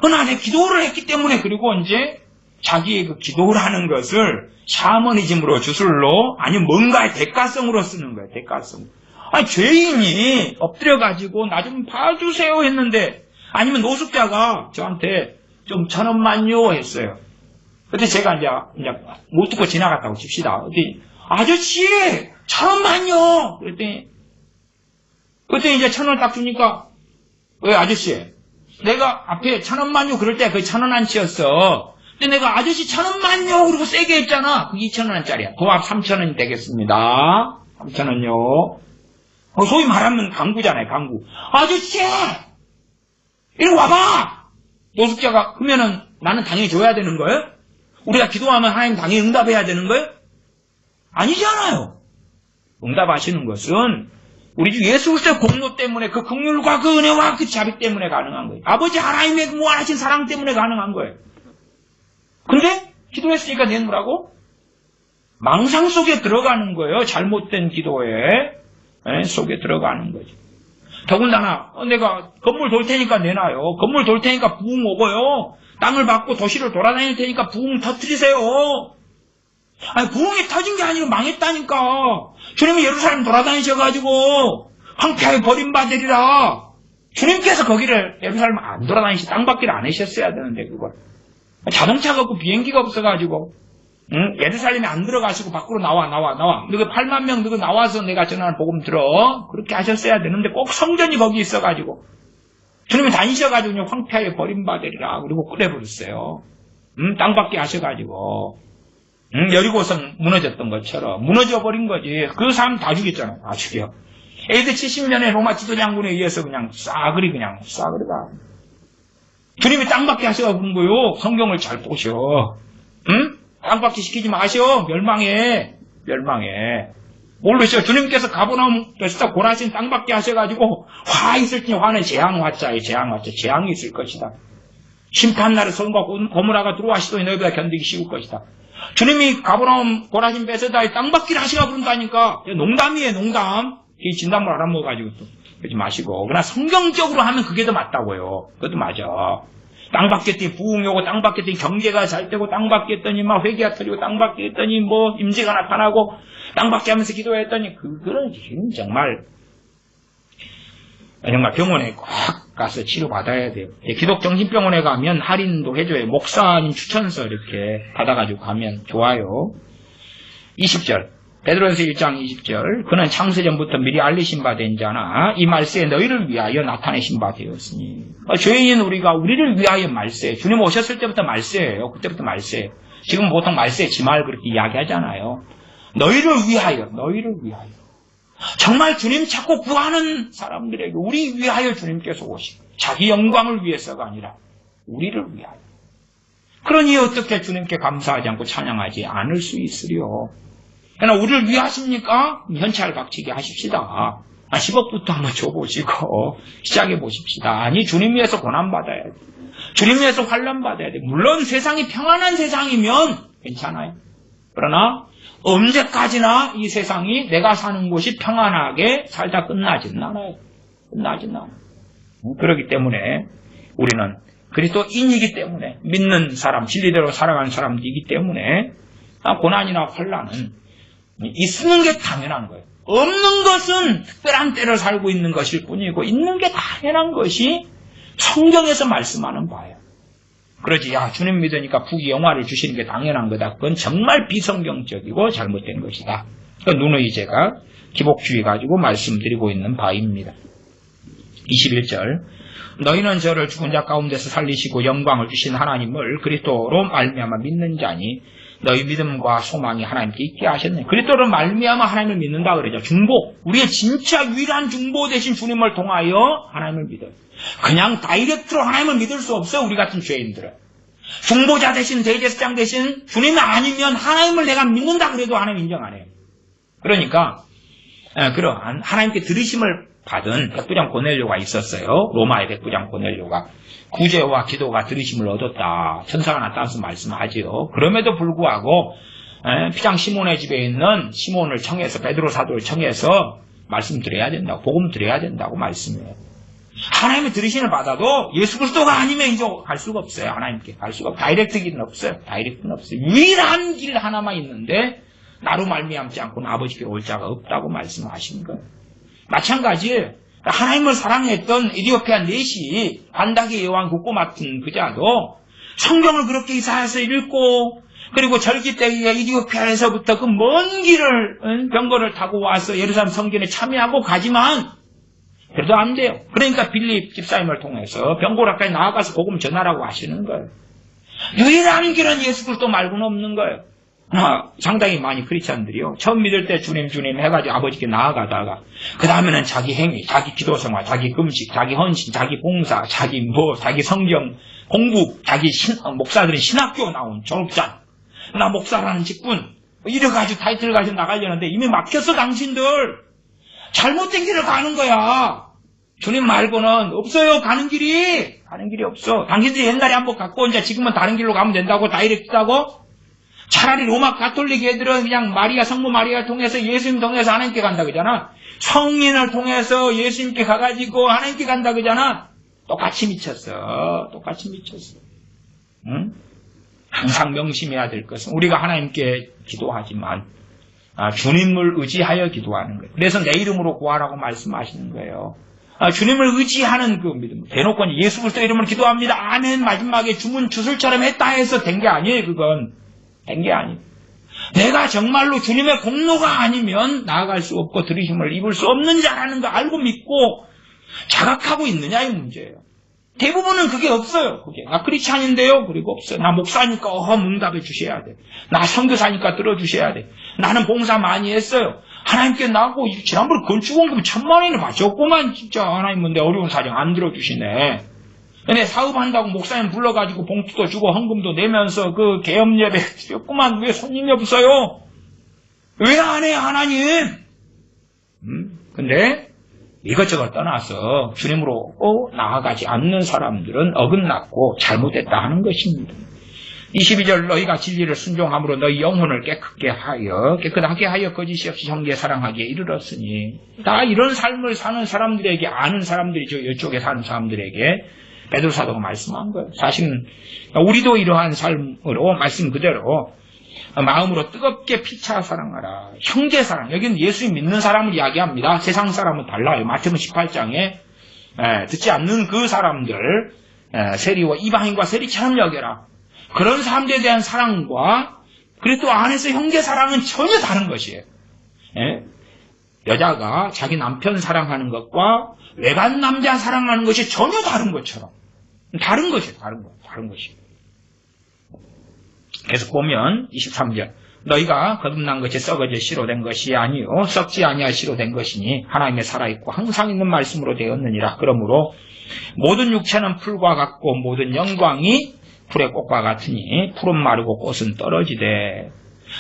그러나 내 기도를 했기 때문에, 그리고 이제 자기의 그 기도라는 것을 샤머니즘으로 주술로 아니면 뭔가의 대가성으로 쓰는 거예요. 대가성. 아니 죄인이 엎드려가지고 나 좀 봐주세요 했는데, 아니면 노숙자가 저한테 좀 1000원만요 했어요. 그때 제가 이제 못 듣고 지나갔다고 칩시다. 그랬더니 아저씨 1000원만요. 그랬더니 이제 1000원 딱 주니까, 왜 아저씨? 내가 앞에 1000원만요 그럴 때 그 1000원 안 치였어. 근데 내가 아저씨 1000원만요 그리고 세게 했잖아. 그 2000원짜리야. 도합 3000원이 되겠습니다. 3000원요. 소위 말하면 강구잖아요. 강구. 아저씨! 이리 와봐! 노숙자가, 그러면은 나는 당연히 줘야 되는 거예요? 우리가 기도하면 하나님 당연히 응답해야 되는 거예요? 아니잖아요. 응답하시는 것은 우리 주 예수 그리스도의 공로 때문에, 그 긍휼과 그 은혜와 그 자비 때문에 가능한 거예요. 아버지 하나님의 무한하신 사랑 때문에 가능한 거예요. 근데 기도했으니까 내놓으라고? 망상 속에 들어가는 거예요. 잘못된 기도에 속에 들어가는 거죠. 더군다나 내가 건물 돌 테니까 내놔요. 건물 돌 테니까 부흥 오고요. 땅을 받고 도시를 돌아다닐 테니까 부흥 터뜨리세요. 아니 부흥이 터진 게 아니라 망했다니까. 주님이 예루살렘 돌아다니셔가지고 황폐하게 버림받으리라. 주님께서 거기를 예루살렘 안 돌아다니시 땅밖에 안 하셨어야 되는데, 그걸 자동차가 없고 비행기가 없어가지고 예루살렘에 안 들어가시고 밖으로 나와. 너그 8만 명 너그 나와서 내가 전하는 복음 들어. 그렇게 하셨어야 되는데 꼭 성전이 거기 있어가지고 주님이 다니셔가지고 그냥 황폐하게 버림받으리라. 그리고 끌어버렸어요. 땅밖에 하셔가지고 여리고성 무너졌던 것처럼 무너져버린 거지. 그 사람 다 죽였잖아요. 다 죽여. AD 70년에 로마 지도장군에 의해서 그냥 싸그리가. 주님이 땅밖에 하셔가 그런 거요. 성경을 잘 보셔. 땅밖에 시키지 마셔. 멸망해. 모르시죠? 주님께서 가버나움 베스다 고라신 땅밖에 하셔가지고 화 있을 때 화는 재앙화자예요. 재앙이 있을 것이다. 심판날에 소금과 고무라가 들어와시더니 너희보다 견디기 쉬울 것이다. 주님이 가버나움 고라신 베스다에 땅밖에 하시가 그런다니까. 농담이에요. 농담. 이 진담을 알아먹어가지고 또 그러지 마시고. 그러나 성경적으로 하면 그게 더 맞다고요. 그것도 맞아. 땅밖에 했더니 부흥이 오고, 땅밖에 했더니 경제가 잘 되고, 땅밖에 했더니 막 회개가 터지고, 땅밖에 했더니 뭐 임재가 나타나고, 땅밖에 하면서 기도했더니 그거는 정말 병원에 꼭 가서 치료받아야 돼요. 기독 정신병원에 가면 할인도 해줘요. 목사님 추천서 이렇게 받아가지고 가면 좋아요. 20절 베드로전서 1장 20절 그는 창세전부터 미리 알리신 바 된 자나 이 말세에 너희를 위하여 나타내신 바 되었으니. 죄인인 우리를 위하여 말세. 주님 오셨을 때부터 말세예요. 그때부터 말세. 지금 보통 말세 지말 그렇게 이야기하잖아요. 너희를 위하여. 정말 주님 찾고 구하는 사람들에게 우리 위하여 주님께서 오시고, 자기 영광을 위해서가 아니라 우리를 위하여. 그러니 어떻게 주님께 감사하지 않고 찬양하지 않을 수 있으리요. 그러나 우리를 위하십니까? 현찰 박치기 하십시다. 10억부터 한번 줘보시고 시작해 보십시다. 아니, 주님 위해서 고난받아야 돼. 주님 위해서 환난받아야 돼. 물론 세상이 평안한 세상이면 괜찮아요. 그러나 언제까지나 이 세상이 내가 사는 곳이 평안하게 살다 끝나지는 않아요. 끝나지는 않아요. 그렇기 때문에 우리는 그리스도인이기 때문에, 믿는 사람, 진리대로 살아가는 사람이기 때문에 고난이나 환난은 있는 게 당연한 거예요. 없는 것은 특별한 때를 살고 있는 것일 뿐이고, 있는 게 당연한 것이 성경에서 말씀하는 바예요. 그러지, 야, 주님 믿으니까 부귀 영화를 주시는 게 당연한 거다. 그건 정말 비성경적이고 잘못된 것이다. 누누이 제가 기복주의 가지고 말씀드리고 있는 바입니다. 21절, 너희는 저를 죽은 자 가운데서 살리시고 영광을 주신 하나님을 그리스도로 말미암아 믿는 자니 너희 믿음과 소망이 하나님께 있게 하셨네. 그리스도로 말미암아 하나님을 믿는다 그러죠. 중보, 우리의 진짜 유일한 중보 대신 주님을 통하여 하나님을 믿어요. 그냥 다이렉트로 하나님을 믿을 수 없어요. 우리 같은 죄인들은. 중보자 대신, 대제사장 대신 주님이 아니면 하나님을 내가 믿는다 그래도 하나님 인정 안 해요. 그러니까 그러한 하나님께 들으심을 받은 백부장 고넬료가 있었어요. 로마의 백부장 고넬료가 구제와 기도가 들으심을 얻었다. 천사가 나타나서 말씀하지요. 그럼에도 불구하고 피장 시몬의 집에 있는 시몬을 청해서, 베드로 사도를 청해서 말씀드려야 된다고, 복음 드려야 된다고 말씀해요. 하나님의 들으심을 받아도 예수 그리스도가 아니면 이제 갈 수가 없어요. 하나님께 갈 수가 없어요. 다이렉트 길은 없어요. 다이렉트는 없어요. 유일한 길 하나만 있는데 나로 말미암지 않고는 아버지께 올 자가 없다고 말씀하신 거예요. 마찬가지 하나님을 사랑했던 에티오피아 넷이 반닥의 여왕 국고 맡은 그자도 성경을 그렇게 이사해서 읽고, 그리고 절기 때 에티오피아에서부터 그 먼 길을 병거를 타고 와서 예루살렘 성전에 참여하고 가지만 그래도 안 돼요. 그러니까 빌립 집사님을 통해서 병고락까지 나아가서 복음 전하라고 하시는 거예요. 유일한 길은 예수 그리스도 말고는 없는 거예요. 상당히 많이 크리스찬들이요, 처음 믿을 때 주님 해가지고 아버지께 나아가다가 그 다음에는 자기 행위, 자기 기도생활, 자기 금식, 자기 헌신, 자기 봉사, 자기 성경 공부, 자기 목사들은 신학교 나온 졸업장, 나 목사라는 직분 이래가지고 타이틀 가지고 나가려는데 이미 막혔어. 당신들 잘못된 길을 가는 거야. 주님 말고는 없어요. 가는 길이 없어. 당신들이 옛날에 한번 갖고 이제 지금은 다른 길로 가면 된다고 다이렉트하고. 차라리 로마 가톨릭 애들은 그냥 마리아, 성모 마리아를 통해서 예수님 통해서 하나님께 간다 그러잖아. 성인을 통해서 예수님께 가가지고 하나님께 간다 그러잖아. 똑같이 미쳤어. 응? 항상 명심해야 될 것은 우리가 하나님께 기도하지만 주님을 의지하여 기도하는 거예요. 그래서 내 이름으로 구하라고 말씀하시는 거예요. 주님을 의지하는 그 믿음. 대놓고 예수 그리스도 이름으로 기도합니다. 아멘. 마지막에 주문 주술처럼 했다 해서 된 게 아니에요. 그건 된 게 아니에요. 내가 정말로 주님의 공로가 아니면 나아갈 수 없고 들으심을 입을 수 없는 자라는 거 알고 믿고 자각하고 있느냐의 문제예요. 대부분은 그게 없어요. 그게. 나 크리스찬인데요. 그리고 없어요. 나 목사니까 응답해 주셔야 돼. 나 선교사니까 들어주셔야 돼. 나는 봉사 많이 했어요. 하나님께 나고 지난번에 건축원금 1000만원이나 바쳤구만. 진짜 하나님은 내 어려운 사정 안 들어주시네. 근데 사업한다고 목사님 불러가지고 봉투도 주고 헌금도 내면서 그 계엄 예배 드렸구만. 왜 손님이 없어요? 왜 안 해요 하나님? 근데 이것저것 떠나서 주님으로 나아가지 않는 사람들은 어긋났고 잘못됐다 하는 것입니다. 22절, 너희가 진리를 순종함으로 너희 영혼을 깨끗하게 하여 거짓이 없이 형제 사랑하기에 이르렀으니. 다 이런 삶을 사는 사람들에게, 아는 사람들이죠. 이쪽에 사는 사람들에게 베드로 사도가 말씀한 거예요. 사실은 우리도 이러한 삶으로 말씀 그대로 마음으로 뜨겁게 피차 사랑하라. 형제 사랑. 여기는 예수 믿는 사람을 이야기합니다. 세상 사람은 달라요. 마태복음 18장에 듣지 않는 그 사람들, 세리와 이방인과 세리처럼 여겨라. 그런 사람들에 대한 사랑과 그리고 또 안에서 형제 사랑은 전혀 다른 것이에요. 여자가 자기 남편 사랑하는 것과 외간 남자 사랑하는 것이 전혀 다른 것처럼 다른 것이에요. 다른 것이에요. 계속 보면 23절, 너희가 거듭난 것이 썩어져 씨로 된 것이 아니요 썩지 아니하 씨로 된 것이니 하나님의 살아있고 항상 있는 말씀으로 되었느니라. 그러므로 모든 육체는 풀과 같고 모든 영광이 풀의 꽃과 같으니 풀은 마르고 꽃은 떨어지되.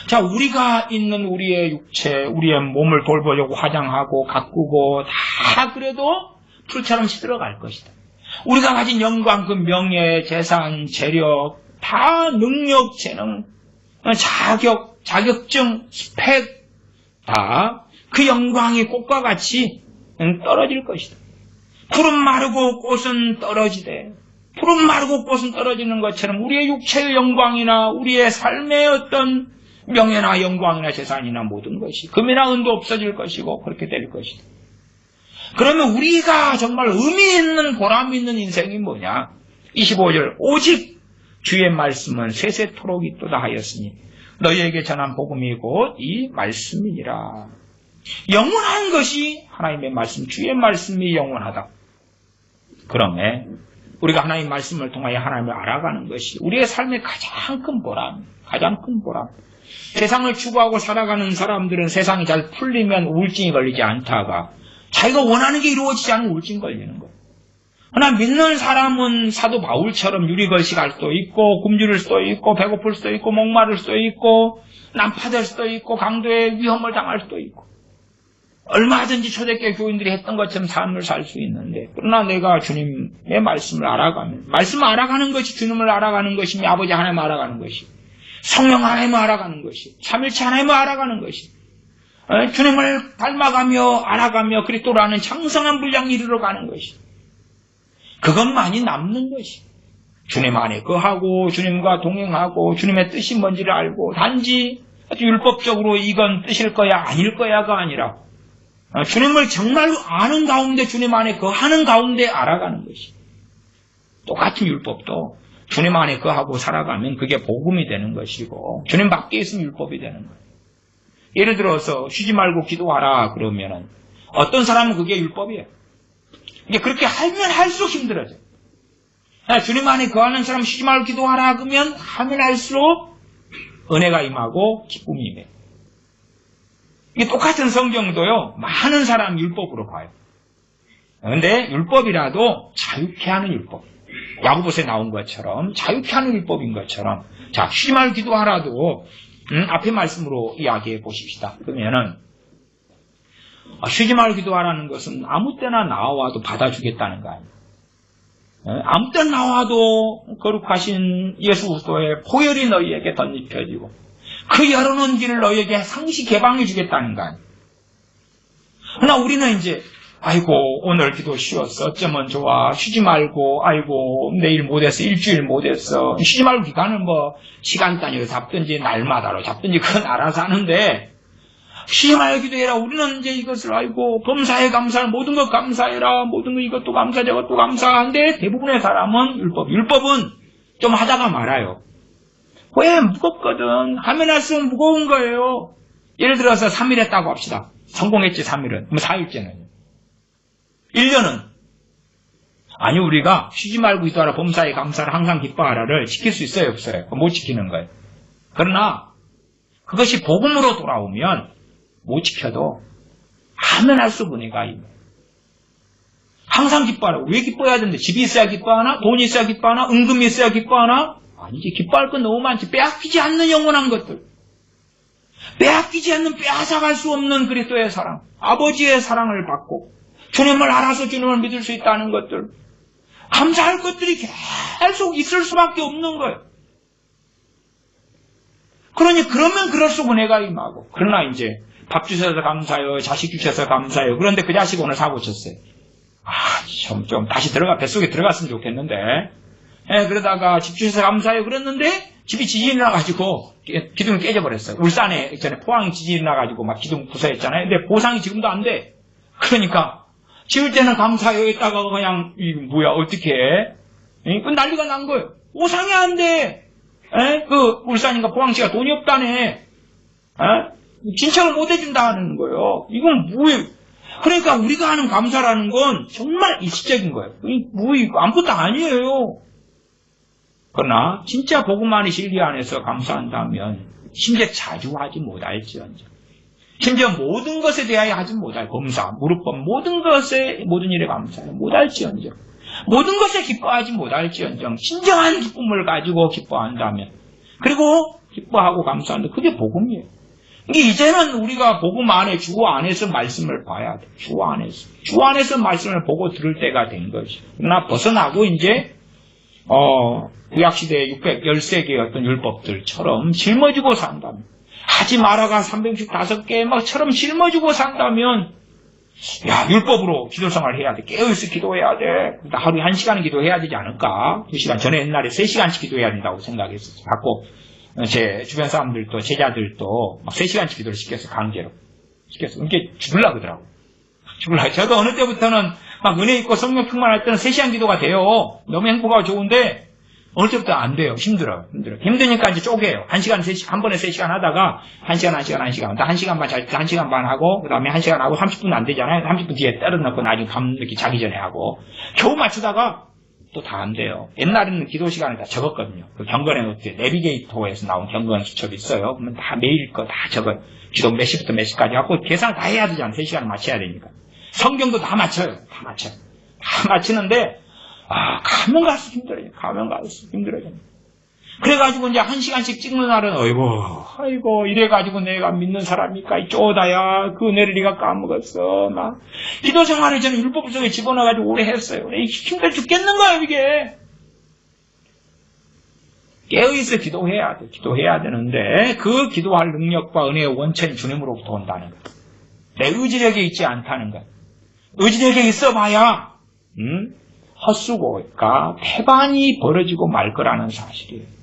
자, 우리가 있는 우리의 육체, 우리의 몸을 돌보려고 화장하고 가꾸고 다 그래도 풀처럼 시들어갈 것이다. 우리가 가진 영광, 그 명예, 재산, 재력, 다 능력, 재능, 자격증, 스펙, 다 그 영광이 꽃과 같이 떨어질 것이다. 푸른 마르고 꽃은 떨어지되, 푸른 마르고 꽃은 떨어지는 것처럼 우리의 육체의 영광이나 우리의 삶의 어떤 명예나 영광이나 재산이나 모든 것이 금이나 은도 없어질 것이고 그렇게 될 것이다. 그러면 우리가 정말 의미 있는 보람 있는 인생이 뭐냐? 25절 오직 주의 말씀은 세세토록 있도다 하였으니 너희에게 전한 복음이 곧 이 말씀이니라. 영원한 것이 하나님의 말씀, 주의 말씀이 영원하다. 그러면 우리가 하나님의 말씀을 통하여 하나님을 알아가는 것이 우리의 삶의 가장 큰 보람, 가장 큰 보람. 세상을 추구하고 살아가는 사람들은 세상이 잘 풀리면 우울증이 걸리지 않다가 자기가 원하는 게 이루어지지 않으면 우울증 걸리는 거예요. 그러나 믿는 사람은 사도 바울처럼 유리걸식할 수도 있고 굶주릴 수도 있고 배고플 수도 있고 목마를 수도 있고 난파될 수도 있고 강도의 위험을 당할 수도 있고 얼마든지 초대교회 교인들이 했던 것처럼 삶을 살 수 있는데 그러나 내가 주님의 말씀을 알아가면 말씀을 알아가는 것이 주님을 알아가는 것이며 아버지 하나님을 알아가는 것이 성령 하나님을 알아가는 것이 삼일체 하나님을 알아가는 것이 주님을 닮아가며 알아가며 그리스도라는 창성한 분량에 이르러가는 것이 그것만이 남는 것이 주님 안에 거하고 주님과 동행하고 주님의 뜻이 뭔지를 알고 단지 아주 율법적으로 이건 뜻일 거야 아닐 거야가 아니라 주님을 정말 아는 가운데 주님 안에 거하는 가운데 알아가는 것이 똑같은 율법도 주님 안에 거하고 살아가면 그게 복음이 되는 것이고 주님 밖에 있으면 율법이 되는 거예요. 예를 들어서 쉬지 말고 기도하라 그러면은 어떤 사람은 그게 율법이에요. 이게 그렇게 하면 할수록 힘들어져요. 주님 안에 거하는 사람 쉬지 말고 기도하라 그러면 하면 할수록 은혜가 임하고 기쁨이 임해요. 이게 똑같은 성경도요, 많은 사람 율법으로 봐요. 그런데 율법이라도 자유케 하는 율법. 야고보서에 나온 것처럼 자유케 하는 율법인 것처럼 자, 쉬지 말고 기도하라도 앞에 말씀으로 이야기해 보십시다. 그러면은 쉬지 말고 기도하라는 것은 아무 때나 나와도 받아주겠다는 거 아니에요. 아무 때나 나와도 거룩하신 예수 그리스도의 보혈이 너희에게 덧입혀지고 그 열어놓은 길을 너희에게 상시 개방해 주겠다는 거 아니에요. 그러나 우리는 이제 아이고 오늘 기도 쉬었어 어쩌면 좋아 쉬지 말고 아이고 내일 못했어 일주일 못했어 쉬지 말고 기간은 뭐 시간 단위로 잡든지 날마다로 잡든지 그건 알아서 하는데 쉬지 말고 기도해라. 우리는 이제 이것을 아이고 범사에 감사할 모든 것 감사해라 모든 것 이것도 감사 저것도 감사한데 대부분의 사람은 율법은 좀 하다가 말아요. 왜 무겁거든 하면 할수록 무거운 거예요. 예를 들어서 3일 했다고 합시다. 성공했지 3일은 그럼 4일째는 1년은 아니 우리가 쉬지 말고 기도하라 범사에 감사를 항상 기뻐하라를 지킬 수 있어요 없어요? 못 지키는 거예요. 그러나 그것이 복음으로 돌아오면 못 지켜도 하면 할수록 은혜가 임해요. 항상 기뻐하라. 왜 기뻐해야 되는데 집이 있어야 기뻐하나? 돈이 있어야 기뻐하나? 은금이 있어야 기뻐하나? 아니지. 기뻐할 건 너무 많지. 빼앗기지 않는 영원한 것들. 빼앗기지 않는 빼앗아갈 수 없는 그리스도의 사랑. 아버지의 사랑을 받고 주님을 알아서 주님을 믿을 수 있다는 것들. 감사할 것들이 계속 있을 수밖에 없는 거예요. 그러면 그럴수록 은혜가 임하고. 그러나 이제 밥 주셔서 감사해요. 자식 주셔서 감사해요. 그런데 그 자식 오늘 사고 쳤어요. 좀 다시 뱃속에 들어갔으면 좋겠는데. 그러다가 집 주셔서 감사해요. 그랬는데 집이 지진이 나가지고 기둥이 깨져버렸어요. 울산에 전에 포항 지진이 나가지고 막 기둥 부서졌잖아요. 근데 보상이 지금도 안 돼. 그러니까 지을 때는 감사해요 했다가 그냥 뭐야 어떻게 해? 난리가 난 거예요. 보상이 안 돼. 그 울산인가 포항시가 돈이 없다네. 진척을 못 해준다는 거예요. 이건 뭐예요? 그러니까 우리가 하는 감사라는 건 정말 일시적인 거예요. 이거 아무것도 아니에요. 그러나 진짜 복음 안의 진리 안에서 감사한다면 심지어 자주 하지 못할지언정 심지어 모든 것에 대하여 하지 못할 범사, 무릎법 모든 일에 감사해 못할지언정 모든 것에 기뻐하지 못할지언정 진정한 기쁨을 가지고 기뻐한다면 그리고 기뻐하고 감사하는데 그게 복음이에요. 이제는 우리가 복음 안에 주 안에서 말씀을 봐야 돼. 주 안에서 말씀을 보고 들을 때가 된 거지. 그러나 벗어나고 이제 구약시대의 613개의 어떤 율법들처럼 짊어지고 산다면, 하지 마라가 365개 막처럼 짊어지고 산다면, 야, 율법으로 기도생활을 해야 돼. 깨어있어 기도해야 돼. 하루에 1시간은 기도해야 되지 않을까? 2시간 전에 옛날에 3시간씩 기도해야 된다고 생각했었어요. 갖고 제 주변 사람들도 제자들도 막 3시간씩 기도를 시켰어요. 강제로 시켰어요. 이렇게 죽으려고 그러더라고. 저도 어느 때부터는 막 은혜 있고 성령 충만할 때는 3시간 기도가 돼요. 너무 행복하고 좋은데 어느 때부터 안 돼요. 힘들어요. 힘드니까 이제 쪼개요. 한 번에 3시간 하다가 1시간, 1시간 반 잘 때 1시간 반 하고, 그 다음에 1시간 하고 30분 안 되잖아요. 30분 뒤에 때려 넣고 나중에 밤늦게 자기 전에 하고. 겨우 맞추다가 또 다 안 돼요. 옛날에는 기도 시간을 다 적었거든요. 그 경건에 노트, 내비게이터에서 나온 경건 수첩이 있어요. 그러면 다 매일 거 다 적어요. 기도 몇 시부터 몇 시까지 하고 계산 다 해야 되잖아요. 3시간을 맞춰야 되니까. 성경도 다 맞춰요. 다 맞추는데, 가면 갈수록 힘들어요. 그래가지고 이제 1시간씩 찍는 날은, 아이고, 이래가지고 내가 믿는 사람이니까, 쪼다야, 그 은혜를 네가 까먹었어. 막, 기도 생활을 저는 율법 속에 집어넣어가지고 오래 했어요. 힘들어 죽겠는 거예요, 이게. 깨어있어 기도해야 돼. 기도해야 되는데, 그 기도할 능력과 은혜의 원천이 주님으로부터 온다는 거예요. 내 의지력이 있지 않다는 거예요. 의지력이 있어봐야, 헛수고가 태반이 벌어지고 말 거라는 사실이에요.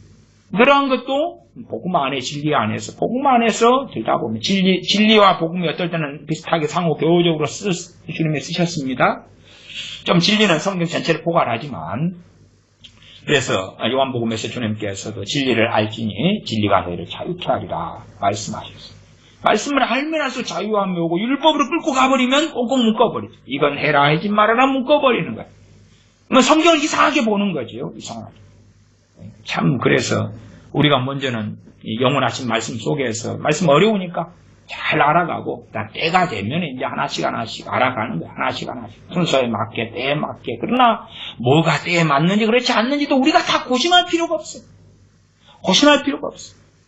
그러한 것도 복음 안에, 진리 안에서, 복음 안에서 들다 보면 진리와 복음이 어떨 때는 비슷하게 상호 교우적으로 주님이 쓰셨습니다. 좀 진리는 성경 전체를 포괄하지만, 그래서 요한복음에서 주님께서도 진리를 알지니 진리가 너희를 자유케 하리라 말씀하셨어요. 말씀을 알면 할수록 자유함이 오고 율법으로 끌고 가버리면 꼭꼭 묶어버리죠. 이건 해라 하지 말아라 묶어버리는 거예요. 성경을 이상하게 보는 거죠. 이상하게. 참 그래서 우리가 먼저는 영원하신 말씀 속에서 말씀 어려우니까 잘 알아가고 때가 되면 이제 하나씩 알아가는 거예요. 하나씩 순서에 맞게 때에 맞게. 그러나 뭐가 때에 맞는지 그렇지 않는지도 우리가 다 고심할 필요가 없어요.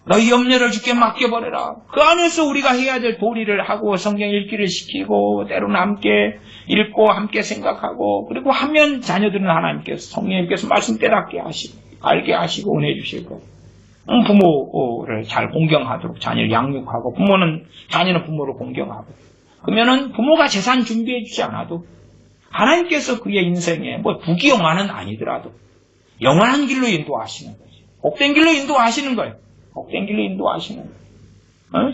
너희 염려를 주께 맡겨버려라. 그 안에서 우리가 해야 될 도리를 하고 성경 읽기를 시키고 때로는 함께 읽고 함께 생각하고 그리고 하면 자녀들은 하나님께서 성령님께서 말씀 깨닫게 하시고 알게 하시고 은혜 주실 거고 부모를 잘 공경하도록 자녀를 양육하고 자녀는 부모를 공경하고 그러면은 부모가 재산 준비해 주지 않아도 하나님께서 그의 인생에 부귀 영화는 아니더라도 영원한 길로 인도하시는 거죠. 복된 길로 인도하시는 거예요.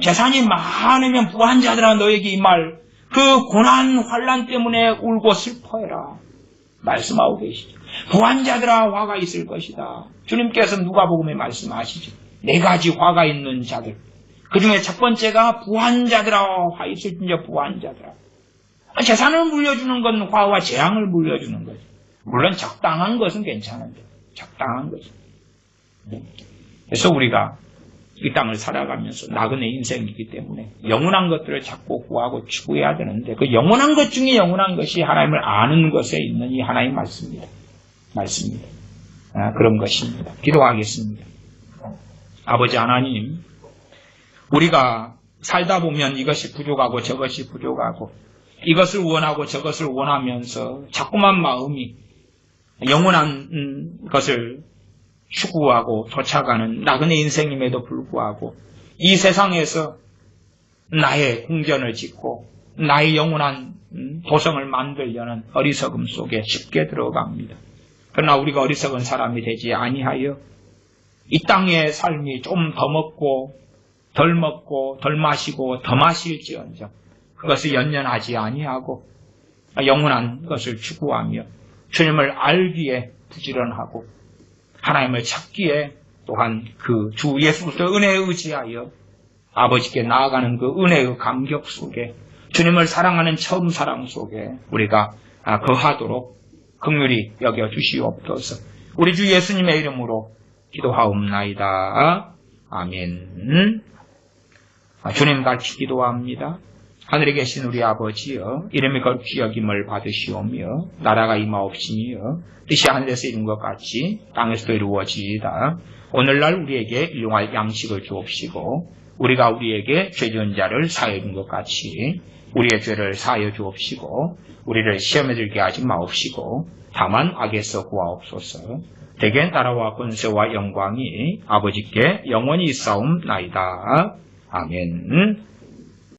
재산이 많으면 부한 자들아 너에게 이 말 그 고난 환난 때문에 울고 슬퍼해라 말씀하고 계시죠. 부한 자들아 화가 있을 것이다. 주님께서 누가복음에 말씀하시죠. 4가지 화가 있는 자들. 그 중에 첫 번째가 부한 자들아 화 있을진저 부한 자들아. 재산을 물려주는 건 화와 재앙을 물려주는 거죠. 물론 적당한 것은 괜찮은데 적당한 거죠. 그래서 우리가 이 땅을 살아가면서 나그네 인생이기 때문에 영원한 것들을 자꾸 구하고 추구해야 되는데 그 영원한 것 중에 영원한 것이 하나님을 아는 것에 있는 이 하나님 말씀입니다. 그런 것입니다. 기도하겠습니다. 아버지 하나님, 우리가 살다 보면 이것이 부족하고 저것이 부족하고 이것을 원하고 저것을 원하면서 자꾸만 마음이 영원한 것을 추구하고 쫓아가는 나그네 인생임에도 불구하고 이 세상에서 나의 궁전을 짓고 나의 영원한 도성을 만들려는 어리석음 속에 쉽게 들어갑니다. 그러나 우리가 어리석은 사람이 되지 아니하여 이 땅의 삶이 좀 더 먹고 덜 마시고 더 마실지언정 그것을 연연하지 아니하고 영원한 것을 추구하며 주님을 알기에 부지런하고 하나님을 찾기에 또한 그 주 예수 그리스도의 은혜에 의지하여 아버지께 나아가는 그 은혜의 감격 속에 주님을 사랑하는 처음 사랑 속에 우리가 거하도록 긍휼히 여겨 주시옵소서. 우리 주 예수님의 이름으로 기도하옵나이다. 아멘. 주님 같이 기도합니다. 하늘에 계신 우리 아버지여, 이름이 거룩히 여김을 받으시오며 나라가 임하옵시니여 뜻이 하늘에서 이룬 것 같이 땅에서도 이루어지이다. 오늘날 우리에게 일용할 양식을 주옵시고 우리가 우리에게 죄 지은 자를 사하여 준 것 같이 우리의 죄를 사하여 주옵시고 우리를 시험에 들게 하지 마옵시고 다만 악에서 구하옵소서. 대개 나라와 권세와 영광이 아버지께 영원히 있사옵나이다. 아멘.